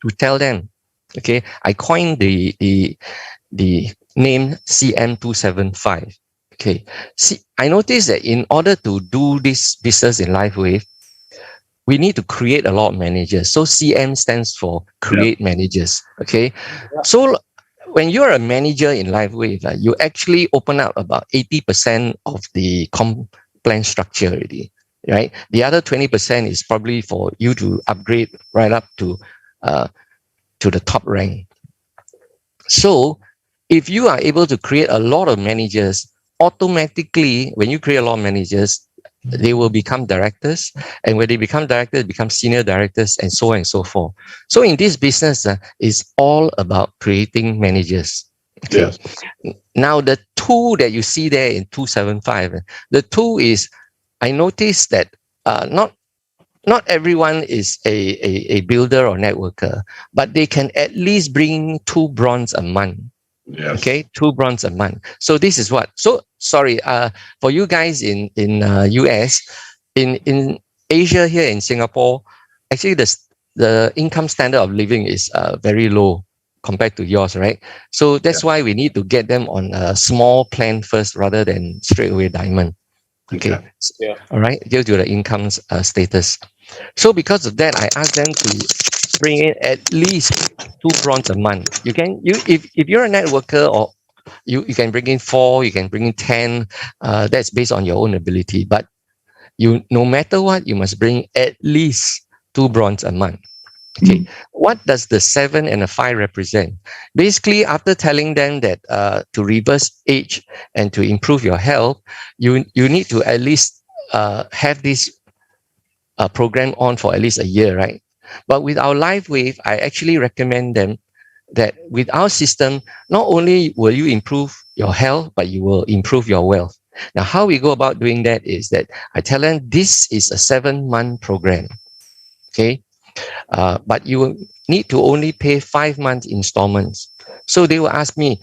to tell them, okay, I coined the name CM275. Okay, see, I noticed that in order to do this business in LifeWave, we need to create a lot of managers. So CM stands for create managers. Okay, so when you're a manager in LifeWave, you actually open up about 80% of the comp plan structure already. Right, the other 20% is probably for you to upgrade right up to the top rank. So, if you are able to create a lot of managers, automatically, when you create a lot of managers, they will become directors, and when they become directors, become senior directors, and so on and so forth. So, in this business, it's all about creating managers. Okay. Yes. Now, the tool that you see there in 275, the tool is. I noticed that not everyone is a builder or networker, but they can at least bring 2 bronze a month. Yes. Okay, 2 bronze a month. So this is what. So sorry, for you guys in US, in Asia here in Singapore, actually the income standard of living is very low compared to yours, right? So that's why we need to get them on a small plan first rather than straight away diamond. Okay. Yeah. All right. Due to the income status. So because of that, I asked them to bring in at least 2 bronze a month. If you're a networker, or you can bring in 4, you can bring in 10. That's based on your own ability. But no matter what, you must bring at least 2 bronze a month. Okay, what does the 7 and the 5 represent? Basically, after telling them that to reverse age and to improve your health, you need to at least have this program on for at least a year, right? But with our LifeWave, I actually recommend them that with our system, not only will you improve your health, but you will improve your wealth. Now, how we go about doing that is that I tell them this is a 7-month program. Okay. But you will need to only pay 5 months installments. So they will ask me,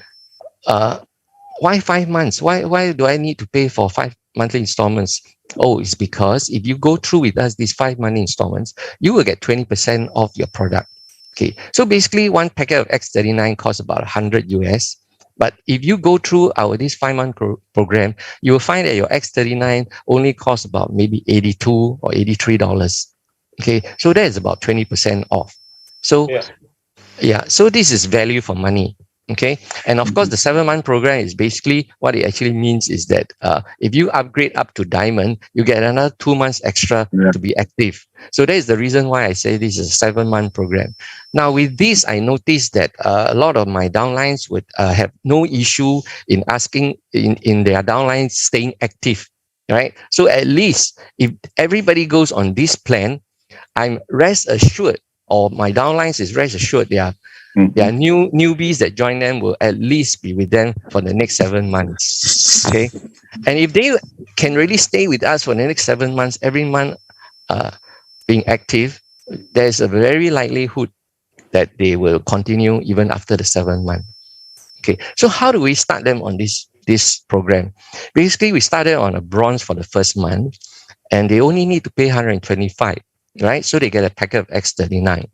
why 5 months? Why do I need to pay for 5 monthly installments? Oh, it's because if you go through with us these 5 monthly installments, you will get 20% off your product. Okay, so basically one packet of X39 costs about 100 US. But if you go through this 5-month program, you will find that your X39 only costs about maybe $82 or $83. Okay, so that is about 20% off. So, so this is value for money. Okay, and of course, the 7-month program is basically what it actually means is that if you upgrade up to diamond, you get another 2 months extra to be active. So that is the reason why I say this is a 7-month program. Now, with this, I noticed that a lot of my downlines would have no issue in asking in their downlines staying active. Right. So at least if everybody goes on this plan, I'm rest assured, or my downlines is rest assured, there are newbies that join them will at least be with them for the next 7 months. Okay, and if they can really stay with us for the next 7 months, every month being active, there's a very likelihood that they will continue even after the 7th month. Okay, so how do we start them on this program? Basically, we started on a bronze for the first month, and they only need to pay 125. Right, so they get a packet of X39,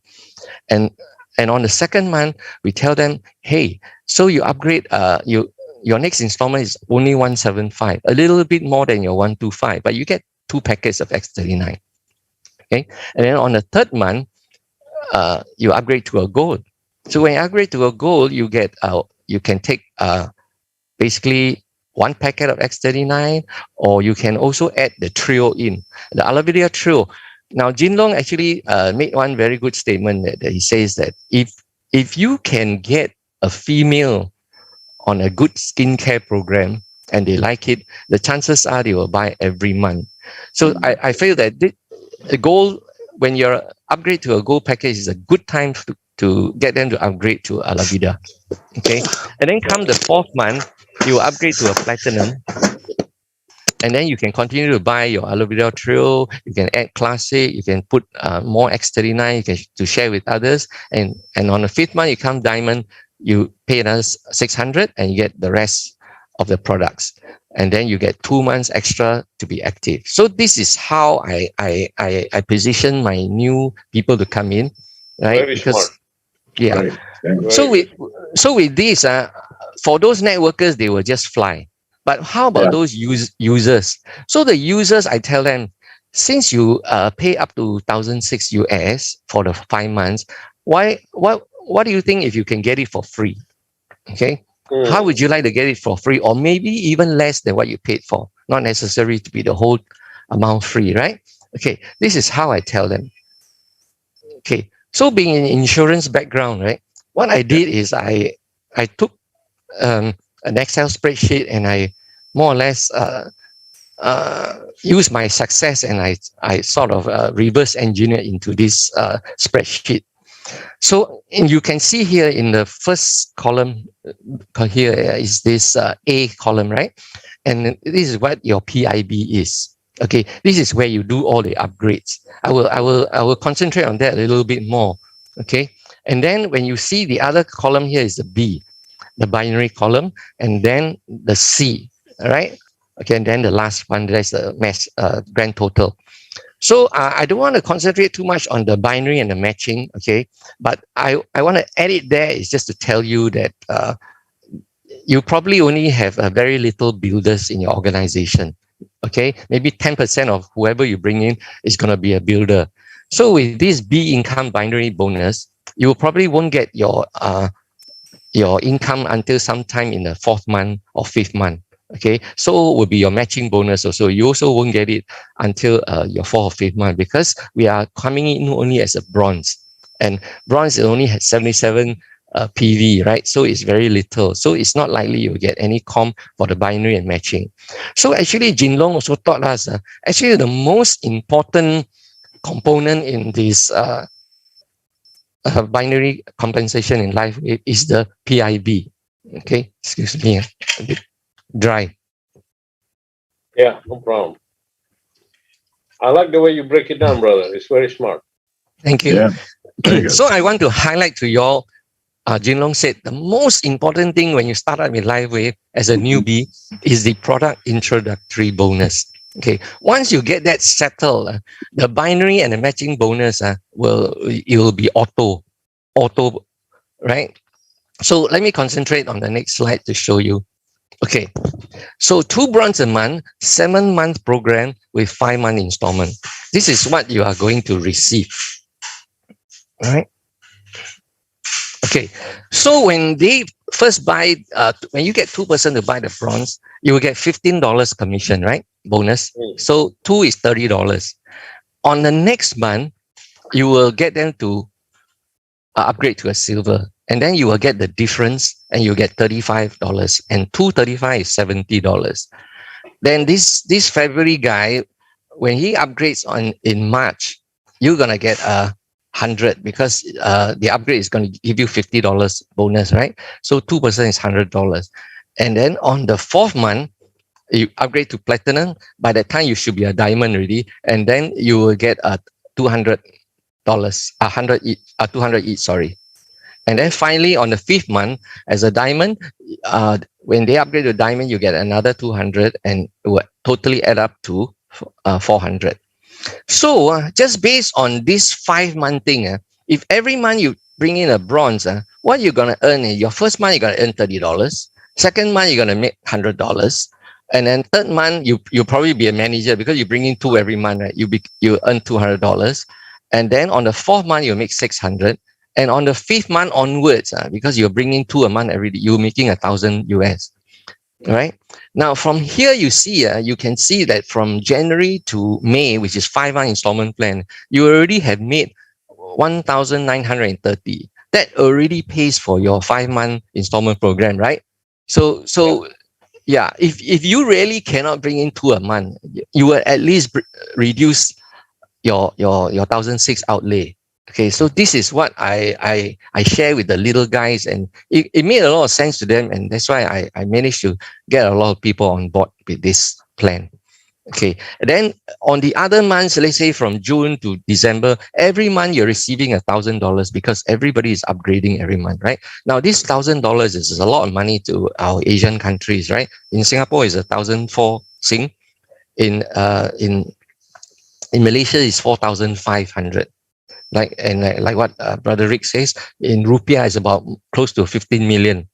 and on the 2nd month we tell them, hey, so you upgrade, your next installment is only 175, a little bit more than your 125, but you get 2 packets of X39. Okay, and then on the third month, you upgrade to a gold. So when you upgrade to a gold, you get you can take basically 1 packet of X39, or you can also add the trio in the Alavidia trio. Now, Jin Long actually made one very good statement that he says that if you can get a female on a good skincare program and they like it, the chances are they will buy every month. So I feel that the gold, when you're upgrade to a gold package, is a good time to get them to upgrade to Alavida. Okay, and then come the 4th month, you upgrade to a platinum, and then you can continue to buy your Alavida trio. You can add classic. You can put more X39. You can to share with others. And on the 5th month, you come diamond. You pay another 600, and you get the rest of the products. And then you get 2 months extra to be active. So this is how I position my new people to come in, right? Very smart. Yeah. Right. So with this, for those networkers, they will just fly. But how about those users? So the users, I tell them, since you pay up to 1,006 US for the 5 months, what do you think if you can get it for free? Okay. How would you like to get it for free, or maybe even less than what you paid for? Not necessary to be the whole amount free, right? Okay. This is how I tell them. Okay. So being in insurance background, right? What I did is I took an Excel spreadsheet and I more or less use my success and I sort of reverse engineer into this spreadsheet. So and you can see here in the first column here is this A column, right? And this is what your PIB is. Okay, this is where you do all the upgrades. I will concentrate on that a little bit more. Okay, and then when you see the other column here is the B, the binary column, and then the C. All right. Okay, and then the last one, that's the mass grand total. So I don't want to concentrate too much on the binary and the matching. Okay, but I want to add it there is just to tell you that you probably only have very little builders in your organization. Okay, maybe 10% of whoever you bring in is going to be a builder. So with this B income binary bonus, you probably won't get your income until sometime in the 4th month or 5th month. Okay, so will be your matching bonus also. You also won't get it until your 4th or 5th month, because we are coming in only as a bronze, and bronze only has 77 PV, right? So it's very little. So it's not likely you'll get any comp for the binary and matching. So actually, Jin Long also taught us actually the most important component in this binary compensation in life is the PIB. Okay, excuse me, a bit dry. Yeah, no problem. I like the way you break it down, brother. It's very smart. Thank you. Yeah. So I want to highlight to you all, Jin Long said, the most important thing when you start out with LiveWave as a newbie is the product introductory bonus. Okay, once you get that settled, the binary and the matching bonus it will be auto, right? So let me concentrate on the next slide to show you. Okay, so 2 bronze a month, 7-month program with 5-month installment. This is what you are going to receive. All right. Okay, so when they first buy, when you get 2% to buy the bronze, you will get $15 commission, right? Bonus. So 2 is $30. On the next month, you will get them to upgrade to a silver, and then you will get the difference, and you get $35, and 235 is $70. Then this February guy, when he upgrades in March, you're gonna get 100, because the upgrade is going to give you $50 bonus, right? So 2% is $100. And then on the 4th month, you upgrade to platinum. By that time, you should be a diamond already, and then you will get $200, 200 each, sorry. And then finally, on the 5th month, as a diamond, when they upgrade to diamond, you get another 200, and it will totally add up to 400. So just based on this 5-month thing, if every month you bring in a bronze, what you're going to earn is your first month, you're going to earn $30. Second month, you're going to make $100. And then third month, you probably be a manager because you bring in 2 every month, right? You earn $200. And then on the 4th month, you make 600. And on the 5th month onwards, because you're bringing 2 a month every day, you're making 1,000 US. All right. Now from here, you can see that from January to May, which is 5-month installment plan, you already have made 1,930. That already pays for your 5-month installment program, right? So yeah, if you really cannot bring in 2 a month, you will at least reduce your 1,006 outlay. Okay, so this is what I share with the little guys, and it made a lot of sense to them, and that's why I managed to get a lot of people on board with this plan. Okay, and then on the other months, let's say from June to December, every month you're receiving $1,000 because everybody is upgrading every month, right? Now, this $1,000 is a lot of money to our Asian countries, right? In Singapore, it's 1,004 Sing. In Malaysia, it's 4,500. Like what Brother Rick says, in rupiah is about close to 15 million.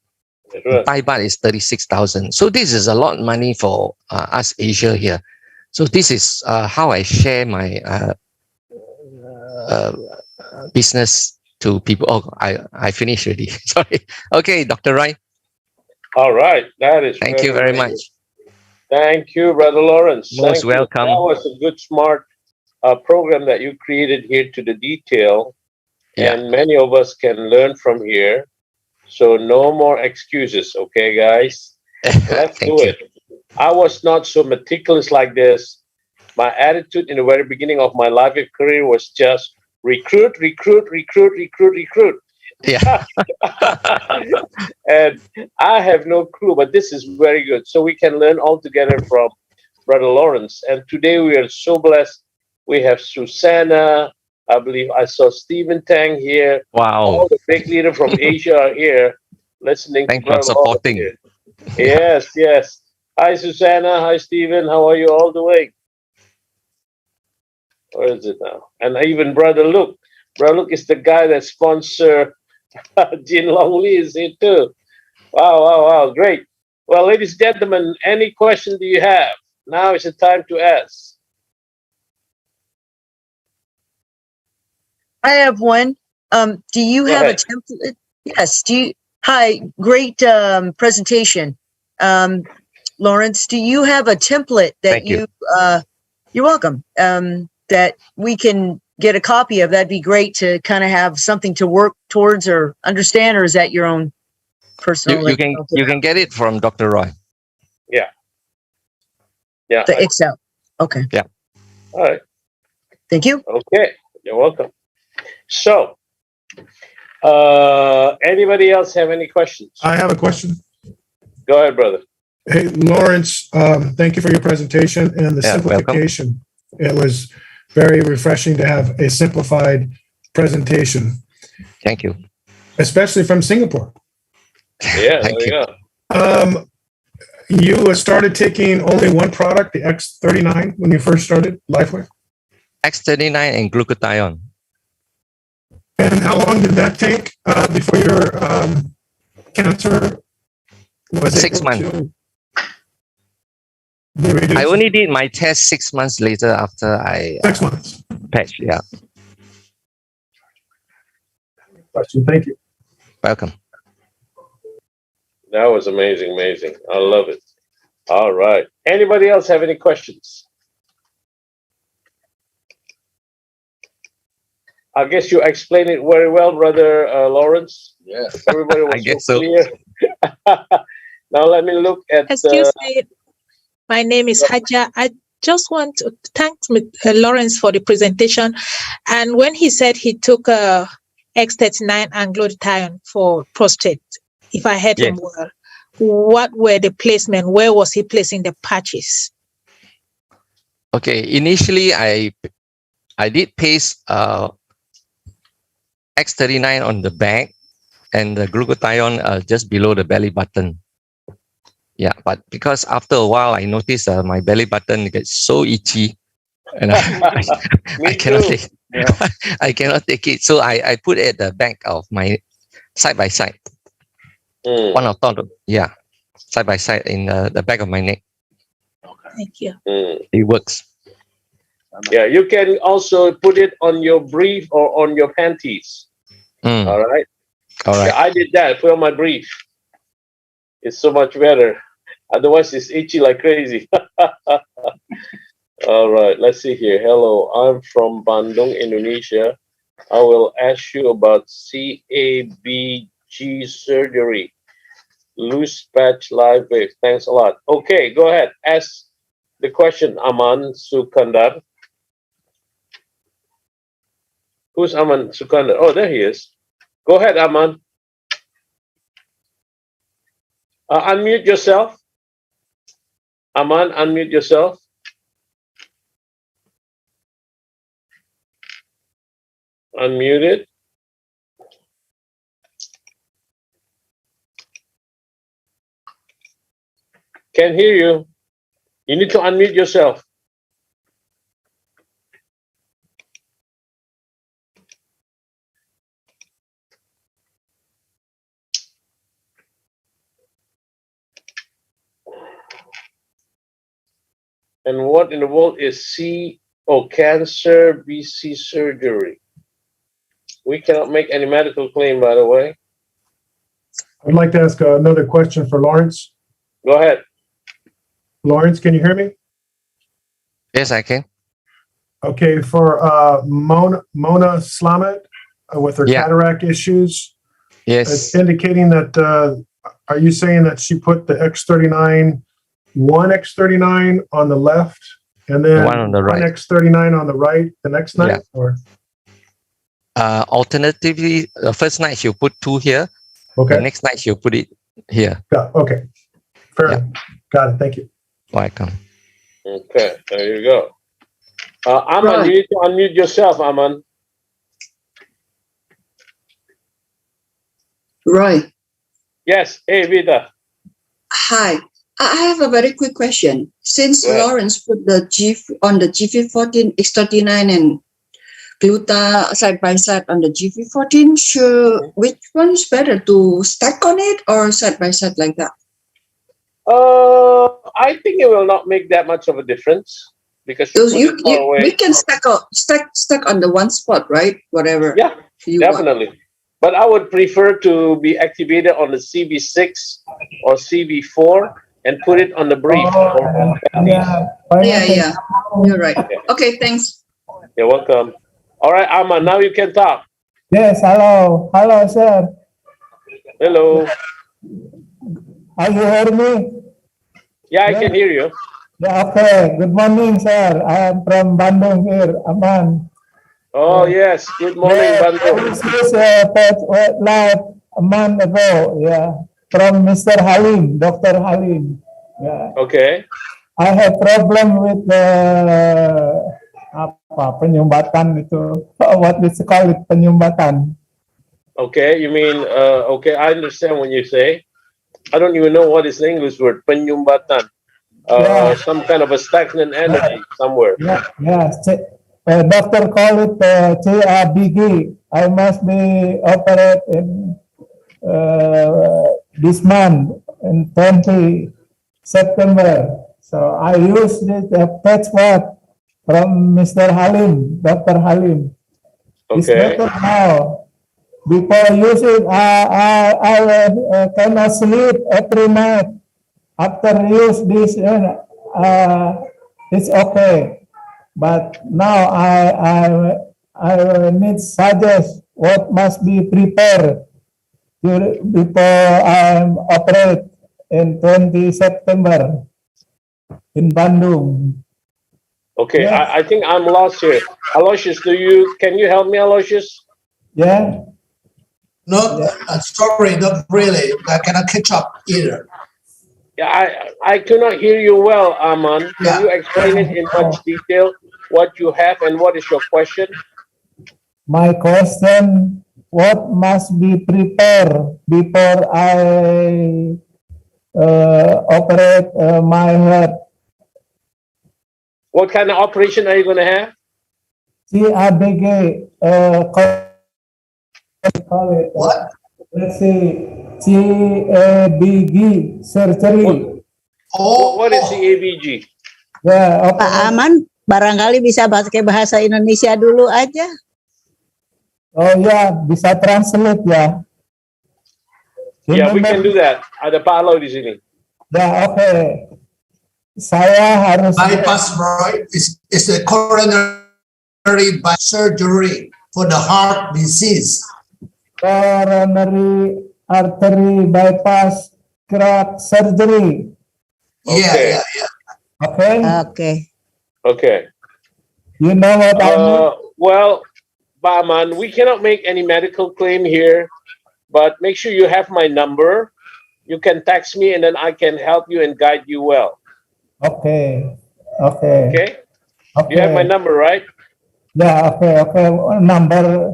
Thai baht is 36,000. So this is a lot of money for us Asia here. So this is how I share my business to people. Oh, I finished already. Sorry. Okay, Dr. Roy. All right. That is. Thank you very much. Thank you, Brother Lawrence. Most welcome. That was a good, smart program that you created here to the detail. Yeah. And many of us can learn from here. So no more excuses. Okay, guys? Let's do it. I was not so meticulous like this. My attitude in the very beginning of my life career was just recruit. Yeah. And I have no clue, but this is very good. So we can learn all together from Brother Lawrence. And today we are so blessed. We have Susanna. I believe I saw Stephen Tang here. Wow. All the big leaders from Asia are here listening. Thanks for supporting. Yes, yes. Hi, Susanna. Hi, Stephen. How are you all doing? Where is it now? And even Brother Luke. Brother Luke is the guy that sponsored Jin Long Lee is here too. Wow. Great. Well, ladies and gentlemen, any question do you have? Now is the time to ask. I have one. Do you have a template? Yes. Hi, great presentation. Lawrence, do you have a template that you're welcome, that we can get a copy of? That'd be great to kind of have something to work towards or understand, or is that your own personal? You can get it from Dr. Roy. Yeah. Yeah. The Excel. Okay. Yeah. All right. Thank you. Okay. You're welcome. So, anybody else have any questions? I have a question. Go ahead, brother. Hey, Lawrence, thank you for your presentation and the simplification. Welcome. It was very refreshing to have a simplified presentation. Thank you. Especially from Singapore. Yeah, there you go. You started taking only one product, the X39, when you first started Lifeway? X39 and glutathione. And how long did that take before your cancer was 6 months. I only did my test 6 months later after I 6 months patched. Yeah. Question. Thank you. Welcome. That was amazing. I love it. All right. Anybody else have any questions? I guess you explained it very well, Brother Lawrence. Yeah. Everybody was I guess so clear. Now let me look at. Excuse me. My name is Haja. I just want to thank Lawrence for the presentation. And when he said he took X39 and glutathione for prostate, if I heard him well, what were the placement? Where was he placing the patches? Okay, initially I did paste X39 on the back and the glutathione just below the belly button. Yeah, but because after a while I noticed my belly button gets so itchy, and I cannot take. Yeah. I cannot take it. So I put it at the back of my side by side. One of top, side by side in the back of my neck. Thank you. It works. Yeah, you can also put it on your brief or on your panties. All right. All right. Yeah, I did that. Put on my brief. It's so much better. Otherwise, it's itchy like crazy. All right. Let's see here. Hello, I'm from Bandung, Indonesia. I will ask you about CABG surgery. Loose patch live wave. Thanks a lot. Okay, go ahead. Ask the question, Aman Sukandar. Who's Aman Sukandar? Oh, there he is. Go ahead, Aman. Unmute yourself. Aman, unmute yourself. Unmute it. Can't hear you. You need to unmute yourself. And what in the world is cancer BC surgery? We cannot make any medical claim, by the way. I'd like to ask another question for Lawrence. Go ahead. Lawrence, can you hear me? Yes, I can. Okay, for Mona Slamet with her cataract issues. Yes. It's indicating that, are you saying that she put the X39, one X39 on the left and then one on the right, one X39 on the right the next night? Or alternatively, the first night she'll put 2 here. Okay. The next night she'll put it here. Yeah, okay. Fair enough. Got it. Thank you. Welcome. Okay, there you go. Aman, you need to unmute yourself, Aman. Roy. Yes. Hey, Vida. Hi. I have a very quick question. Since Lawrence put the on the GV14, X39 and Gluta side by side on the GV14, which one is better, to stack on it or side by side like that? I think it will not make that much of a difference because we can stack on the one spot, right? Whatever. Yeah, definitely. But I would prefer to be activated on the CB6 or CB4 and put it on the brief. Yeah. You're right. Okay, thanks. You're welcome. All right, Aman, now you can talk. Yes, hello. Hello, sir. Hello. Are you hear me? Yeah, I can hear you. Yeah, okay. Good morning, sir. I am from Bandung here, Aman. Oh, yes. Good morning, Bandung. This is live a month ago, from Mr. Halim, Dr. Halim. Yeah. Okay. I have problem with penyumbatan itu. What is it called? Penyumbatan. Okay, you mean, okay, I understand what you say. I don't even know what is the English word, penyumbatan. Some kind of a stagnant energy somewhere. Doctor call it CABG. I must be operated this month in 20 September. So I use this patchwork from Mr. Halim, Dr. Halim. It's better now. Before using, I cannot sleep every night. After use this, it's okay. But now I need suggest what must be prepared before I operate in 20 September in Bandung. Okay, Yes. I think I'm lost here. Aloysius, can you help me, Aloysius? Yeah. No, sorry, not really. I cannot catch up either. Yeah, I cannot hear you well, Aman. Can you explain it in much detail, what you have and what is your question? My question, what must be prepared before I operate my head? What kind of operation are you going to have? CABG, what? Let's see, CABG surgery. What is CABG? Ya, oke. Pak Aman, barangkali bisa pakai bahasa Indonesia dulu aja. Oh ya, bisa translate ya. Yeah, we can do that. Ada Pak Aloy di sini. Ya, oke. Saya harus bypass, right? It's a coronary surgery for the heart disease. coronary artery bypass graft surgery. Yeah. Okay. You know what I mean? Well, Baman, we cannot make any medical claim here, but make sure you have my number. You can text me and then I can help you and guide you well. Okay. You have my number, right? Yeah, okay. Number.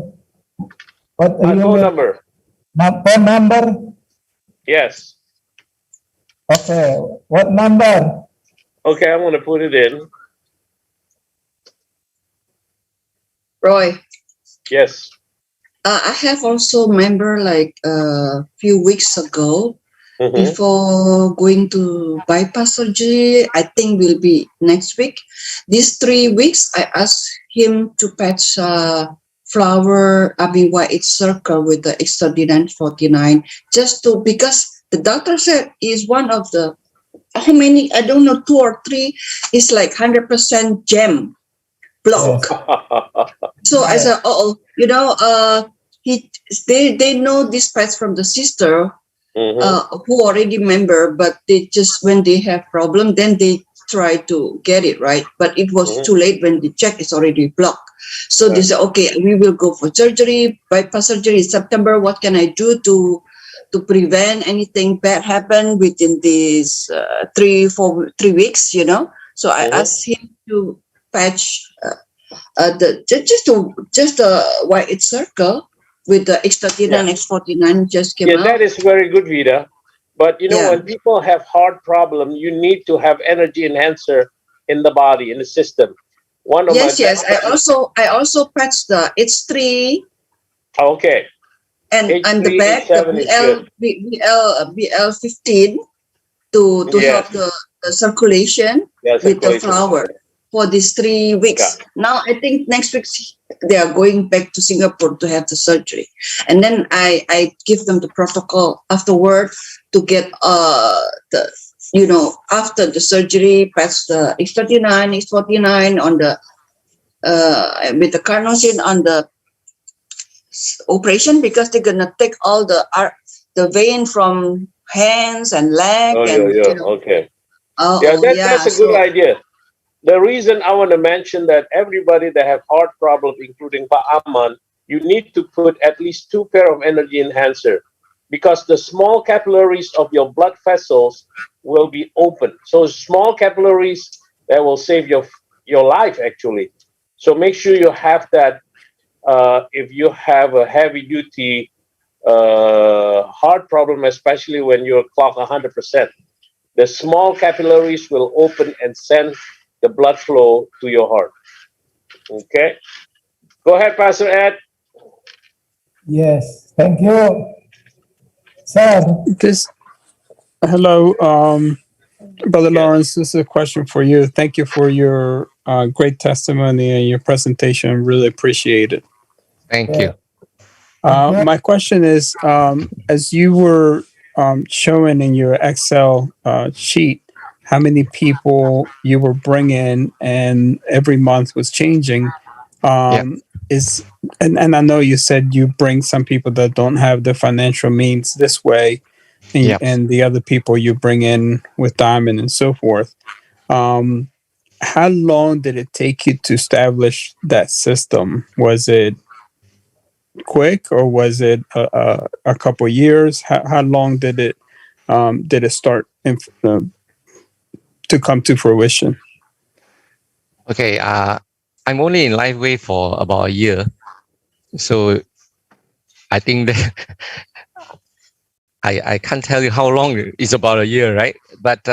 What phone number. Phone number? Yes. Okay. What number? Okay, I'm going to put it in. Roy. Yes. I have also member like a few weeks ago, before going to bypass surgery, I think will be next week. These 3 weeks, I asked him to patch flower, white circle with the X3949, because the doctor said is one of the, how many, I don't know, 2 or 3, is like 100% gem block. So I said, they know this patch from the sister who already member, but they just, when they have problem, then they try to get it right. But it was too late when the check is already blocked. So they said, okay, we will go for surgery, bypass surgery in September. What can I do to prevent anything bad happen within these 3 weeks, So I asked him to patch just a white circle with the X39, X49 just came out. That is very good, Vida. But when people have heart problem, you need to have energy enhancer in the body, in the system. Yes. I also patched the H3. Okay. And H3, on the back, the BL15 to help the circulation with the flower for these 3 weeks. Now I think next week they are going back to Singapore to have the surgery, and then I give them the protocol afterward to get after the surgery, patch the X39, X49 on the with the carnosine on the operation, because they're gonna take all the vein from hands and leg. Okay. That's a good idea. The reason I want to mention that everybody that have heart problems, including Pak Aman, you need to put at least 2 pair of energy enhancer, because the small capillaries of your blood vessels will be open. So small capillaries that will save your life actually. So make sure you have that. If you have a heavy duty heart problem, especially when you're clogged 100%, the small capillaries will open and send the blood flow to your heart. Okay. Go ahead, Pastor Ed. Yes, thank you. Sir. Hello, Brother Lawrence, this is a question for you. Thank you for your great testimony and your presentation. Really appreciate it. Thank you. My question is, as you were showing in your Excel sheet, how many people you were bringing and every month was changing, and I know you said you bring some people that don't have the financial means this way, and the other people you bring in with Diamond and so forth. How long did it take you to establish that system? Was it quick, or was it a couple years? How long did it start to come to fruition? Okay, I'm only in LifeWay for about a year, so I think that I can't tell you how long. It's about a year, right? But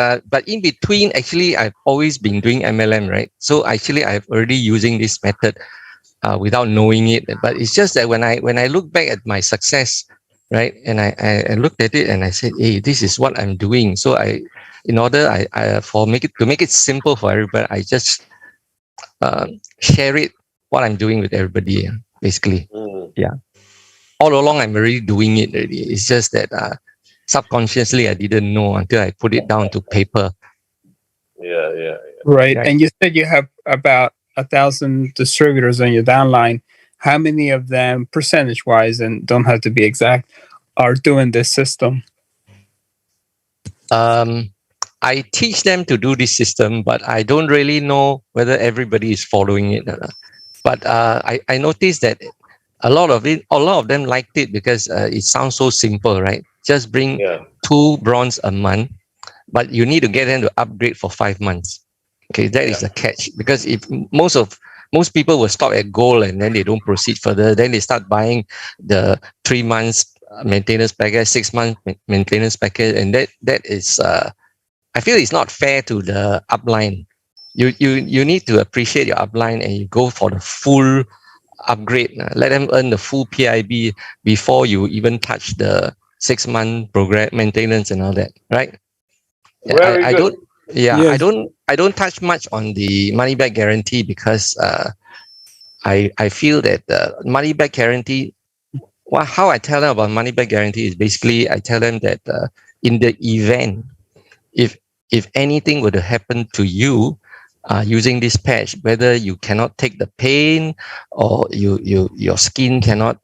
in between, actually, I've always been doing MLM, right? So actually, I've already using this method without knowing it. But it's just that when I look back at my success, right? And I looked at it and I said, hey, this is what I'm doing. So to make it simple for everybody, I just share it what I'm doing with everybody, basically. Yeah. All along, I'm already doing it already. It's just that subconsciously, I didn't know until I put it down to paper. Yeah. Right. And you said you have about 1,000 distributors on your downline. How many of them, percentage-wise, and don't have to be exact, are doing this system? I teach them to do this system, but I don't really know whether everybody is following it. But I noticed that a lot of them liked it because it sounds so simple, right? Just bring 2 bronze a month, but you need to get them to upgrade for 5 months. Okay, that is the catch, because if most people will stop at gold and then they don't proceed further, then they start buying the 3 months maintenance package, 6 months maintenance package, and that is I feel it's not fair to the upline. You need to appreciate your upline and you go for the full upgrade. Let them earn the full PIB before you even touch the 6-month program maintenance and all that, right? I don't touch much on the money back guarantee because I feel that the money back guarantee, how I tell them about money back guarantee is basically I tell them that in the event if anything were to happen to you using this patch, whether you cannot take the pain or your skin cannot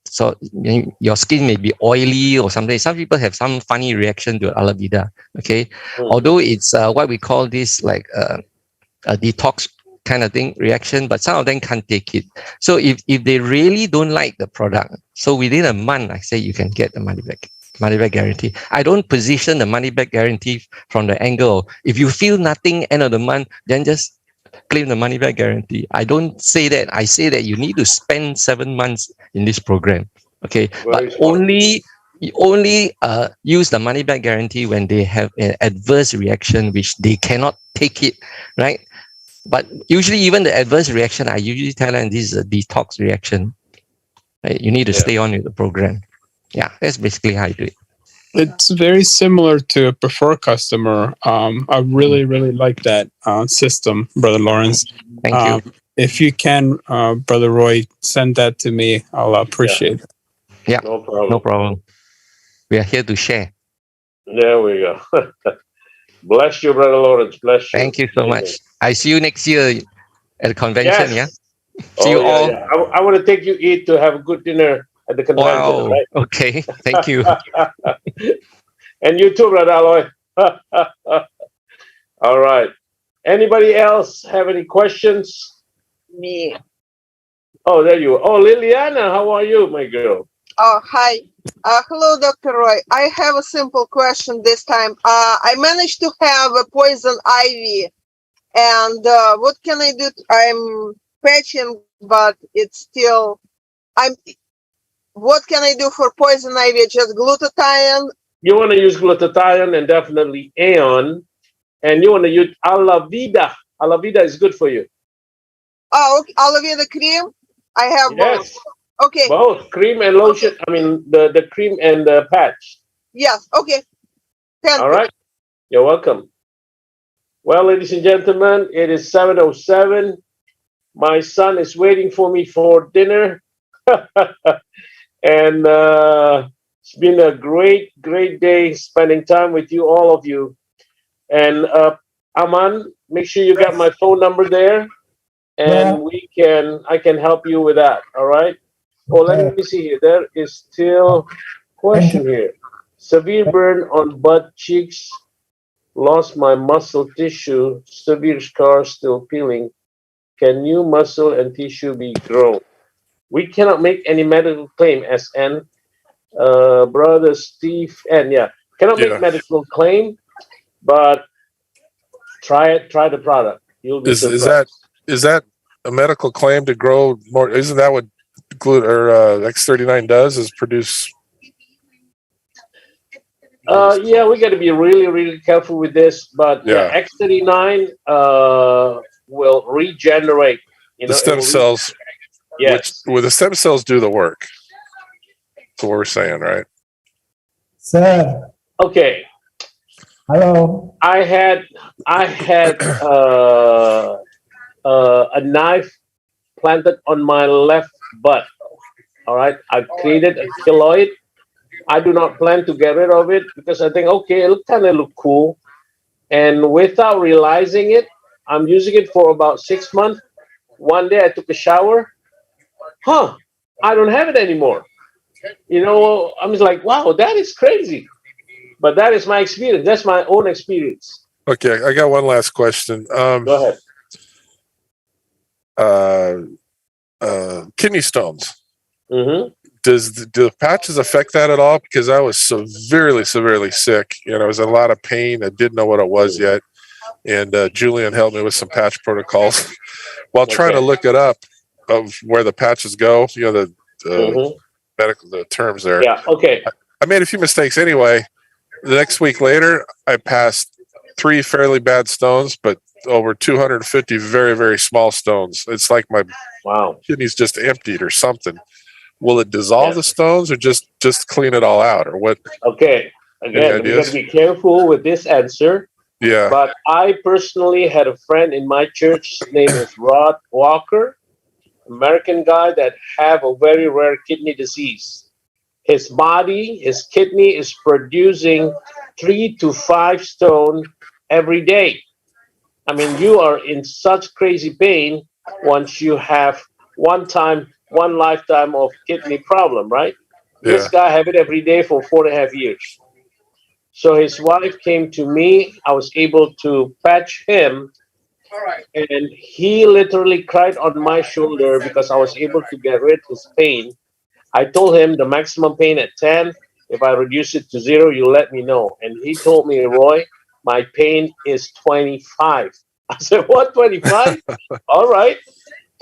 so your skin may be oily or something. Some people have some funny reaction to aloe vera. Okay, although it's what we call this like a detox kind of thing reaction, but some of them can't take it. So if they really don't like the product, so within a month, I say you can get the money back guarantee. I don't position the money back guarantee from the angle of, if you feel nothing end of the month, then just claim the money back guarantee. I don't say that. I say that you need to spend 7 months in this program. Okay, but only use the money back guarantee when they have an adverse reaction which they cannot take it, right? But usually even the adverse reaction, I usually tell them this is a detox reaction. Right? You need to stay on with the program. Yeah, that's basically how I do it. It's very similar to a preferred customer. I really like that system, Brother Lawrence. Thank you. If you can, Brother Roy, send that to me. I'll appreciate it. Yeah, no problem. We are here to share. There we go. Bless you, Brother Lawrence. Bless you. Thank you so much. I see you next year at the convention. Yes. Yeah. See you all. Yeah. I want to take you eat to have a good dinner at the convention. Wow. Right? Okay. Thank you. And you too, Brother Aloy. All right. Anybody else have any questions? Me. Oh, there you are. Oh, Liliana, how are you, my girl? Oh, hi. Hello, Dr. Roy. I have a simple question this time. I managed to have a poison ivy. And what can I do? I'm patching, but it's still... What can I do for poison ivy? Just glutathione? You want to use glutathione and definitely Aeon. And you want to use aloe vera. Aloe vera is good for you. Oh, okay. Aloe vera cream? I have both. Okay. Both cream and lotion. I mean, the cream and the patch. Yes. Okay. All right. You're welcome. Well, ladies and gentlemen, it is 7:07. My son is waiting for me for dinner. And it's been a great day spending time with you, all of you. And Aman, make sure you got my phone number there, and I can help you with that. All right. Oh, let me see here. There is still question here. Severe burn on butt cheeks. Lost my muscle tissue. Severe scar still peeling. Can new muscle and tissue be grown? We cannot make any medical claim, SN. Brother Steve N. Yeah, cannot make medical claim, but try it. Try the product. You'll be surprised. Is that a medical claim to grow more? Isn't that what X39 does? Is produce? Yeah, we got to be really careful with this. But X39 will regenerate. The stem cells. Yes. Will the stem cells do the work? That's what we're saying, right? Sir, Okay. hello. I had a knife planted on my left butt. All right. I created a keloid. I do not plan to get rid of it because I think, okay, it'll kind of look cool. And without realizing it, I'm using it for about 6 months. One day I took a shower. I don't have it anymore. You know, I'm just like, wow, that is crazy. But that is my experience. That's my own experience. Okay, I got one last question. Go ahead. Kidney stones. Mm-hmm. Do the patches affect that at all? Because I was severely sick. I was in a lot of pain. I didn't know what it was yet. And Julian helped me with some patch protocols while trying to look it up of where the patches go. The medical terms there. Yeah. Okay. I made a few mistakes anyway. The next week later, I passed 3 fairly bad stones, but over 250 very, very small stones. It's like my kidneys just emptied or something. Will it dissolve the stones or just clean it all out or what? Okay. Again, we got to be careful with this answer. Yeah. But I personally had a friend in my church. His name is Rod Walker, American guy that have a very rare kidney disease. His body, his kidney is producing 3 to 5 stone every day. I mean, you are in such crazy pain once you have one lifetime of kidney problem, right? Yeah. This guy have it every day for 4.5 years. So his wife came to me. I was able to patch him. And he literally cried on my shoulder because I was able to get rid of his pain. I told him the maximum pain at 10. If I reduce it to 0, you let me know. And he told me, Roy, my pain is 25. I said, what, 25? All right.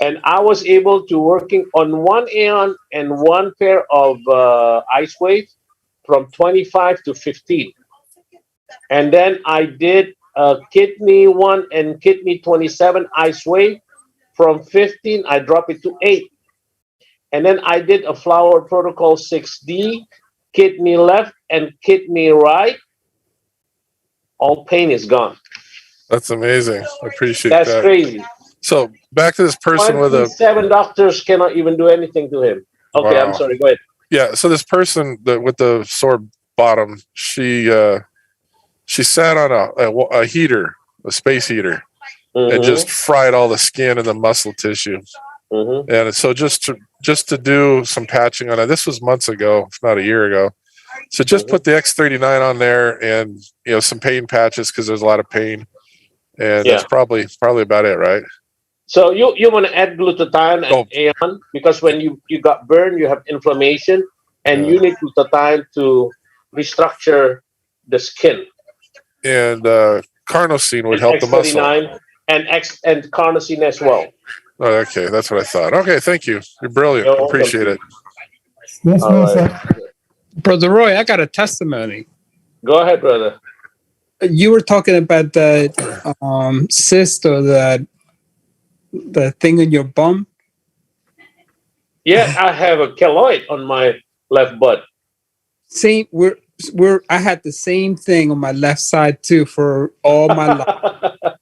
And I was able to working on one Aeon and one pair of Ice Wave from 25 to 15. And then I did kidney 1 and kidney 27 Ice Wave. From 15, I dropped it to 8. And then I did a flower protocol 6D, kidney left and kidney right. All pain is gone. That's amazing. I appreciate that. That's crazy. So back to this person with 7 doctors cannot even do anything to him. Okay, Wow. I'm sorry. Go ahead. Yeah. So this person with the sore bottom, she sat on a heater, a space heater, and just fried all the skin and the muscle tissue. And so just to do some patching on it, this was months ago, if not a year ago. So just put the X39 on there and some pain patches because there's a lot of pain, and that's probably about it, right? So you want to add glutathione and Aeon because when you got burned, you have inflammation, and you need glutathione to restructure the skin. And carnosine would help the muscle. And carnosine as well. Oh, okay, that's what I thought. Okay, thank you. You're brilliant. You're welcome. Appreciate it. Yes, All right. Brother Roy, I got a testimony. Go ahead, brother. You were talking about that cyst or the thing in your bum. Yeah, I have a keloid on my left butt. Same. I had the same thing on my left side too for all my life.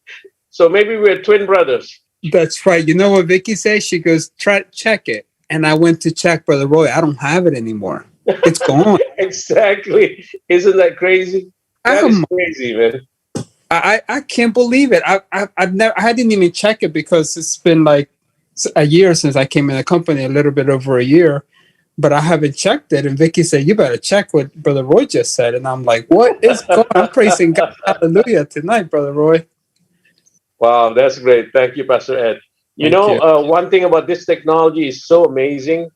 So maybe we're twin brothers. That's right. You know what Vicky says? She goes, try check it. And I went to check, Brother Roy. I don't have it anymore. It's gone. Exactly. Isn't that crazy? That is crazy, man. I can't believe it. I didn't even check it because it's been like a year since I came in the company, a little bit over a year, but I haven't checked it. And Vicky said, you better check what Brother Roy just said. And I'm like, what is going on? I'm praising God. Hallelujah tonight, Brother Roy. Wow, that's great. Thank you, Pastor Ed. You know, one thing about this technology is so amazing.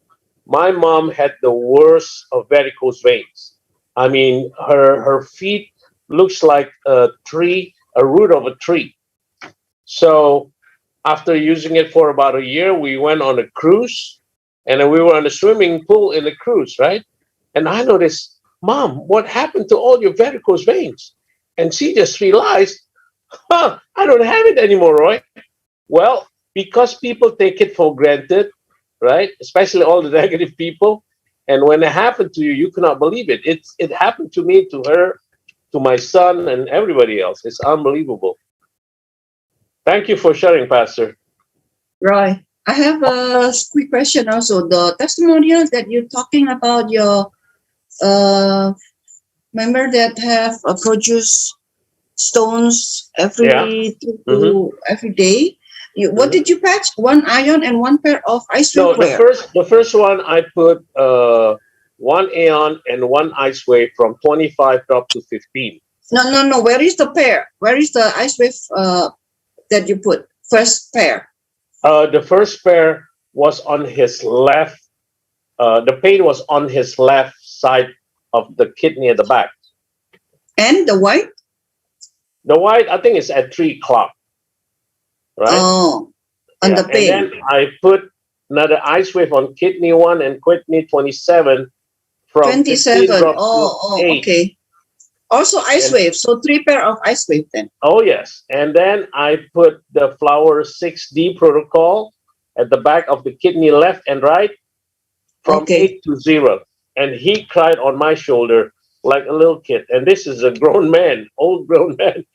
My mom had the worst of varicose veins. I mean, her feet looks like a root of a tree. So after using it for about a year, we went on a cruise, and then we were on the swimming pool in the cruise, right? And I noticed, Mom, what happened to all your varicose veins? And she just realized, I don't have it anymore, Roy. Well, because people take it for granted, right? Especially all the negative people. And when it happened to you, you cannot believe it. It happened to me, to her, to my son, and everybody else. It's unbelievable. Thank you for sharing, Pastor. Roy, I have a quick question also. The testimonial that you're talking about, your member that have produced stones every every day. What did you patch? One iron and one pair of ice No, wave? the first one I put 1 Aeon and 1 Ice Wave from 25 up to 15. No. Where is the pair? Where is the ice wave that you put? First pair. The first pair was on his left. The pain was on his left side of the kidney at the back. And the white? The white, I think, is at 3 o'clock. Right? Oh, on the pain. And then I put another ice wave on kidney 1 and kidney 27 from 27. 15 drops Oh, to 8. okay. Also ice wave. So 3 pair of ice wave then. Oh, yes. And then I put the Flower 6D protocol at the back of the kidney left and right from 8 to 0. And he cried on my shoulder like a little kid. And this is a grown man, old grown man.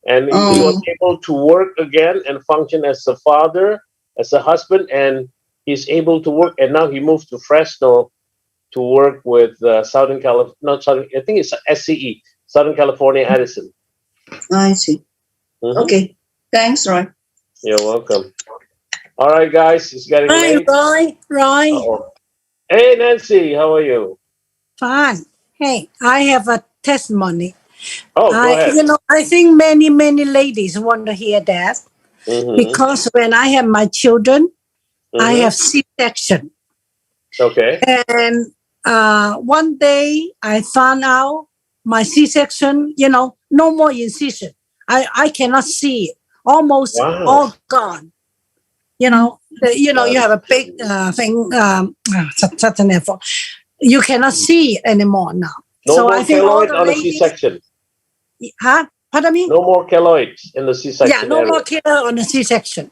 And he was able to work again and function as a father, as a husband, and he's able to work. And now he moved to Fresno to work with Southern California, not Southern, I think it's SCE, Southern California Edison. I see. Okay. Thanks, Roy. You're welcome. All right, guys, it's getting late. Roy. Uh-oh. Hey, Nancy, how are you? Fine. Hey, I have a testimony. Oh, go ahead. I think many ladies want to hear that because when I have my children, I have C-section. Okay. And one day I found out my C-section, no more incision. I cannot see it. Almost all gone. You have a big thing, such an effort. You cannot see it anymore now. No so more I think keloid on the C-section. Huh? Pardon me? No more keloids in the C-section. Yeah, no more keloid on the C-section.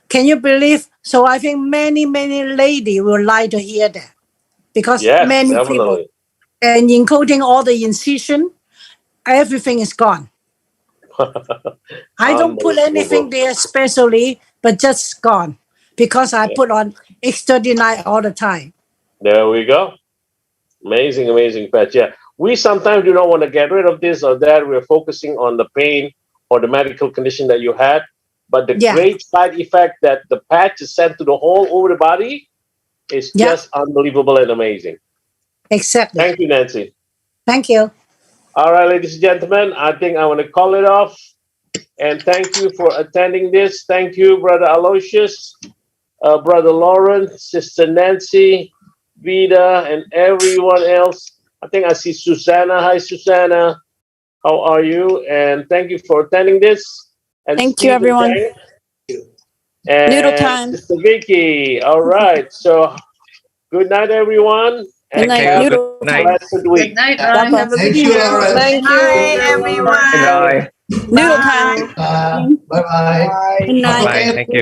Can you believe? So I think many ladies will like to hear that because many people, and including all the incision, everything is gone. I don't put anything there especially, but just gone because I put on X39 all the time. There we go. Amazing, Pat. Yeah. We sometimes do not want to get rid of this or that. We're focusing on the pain or the medical condition that you had. But the great side effect that the patch is sent to the whole over the body is just unbelievable and amazing. Exactly. Thank you, Nancy. Thank you. All right, ladies and gentlemen, I think I want to call it off. And thank you for attending this. Thank you, Brother Aloysius, Brother Lawrence, Sister Nancy, Vida, and everyone else. I think I see Susanna. Hi, Susanna. How are you? And thank you for attending this. And thank you, everyone. And Noodle time. Sister Vicky. All right. So good night, everyone. Good night. Noodle. Blessed week. Good night, God Roy. Have a Thank good you, day. Lawrence. Thank you. Bye, everyone. Bye. Noodle time. Bye-bye. Good night. Bye. Thank you.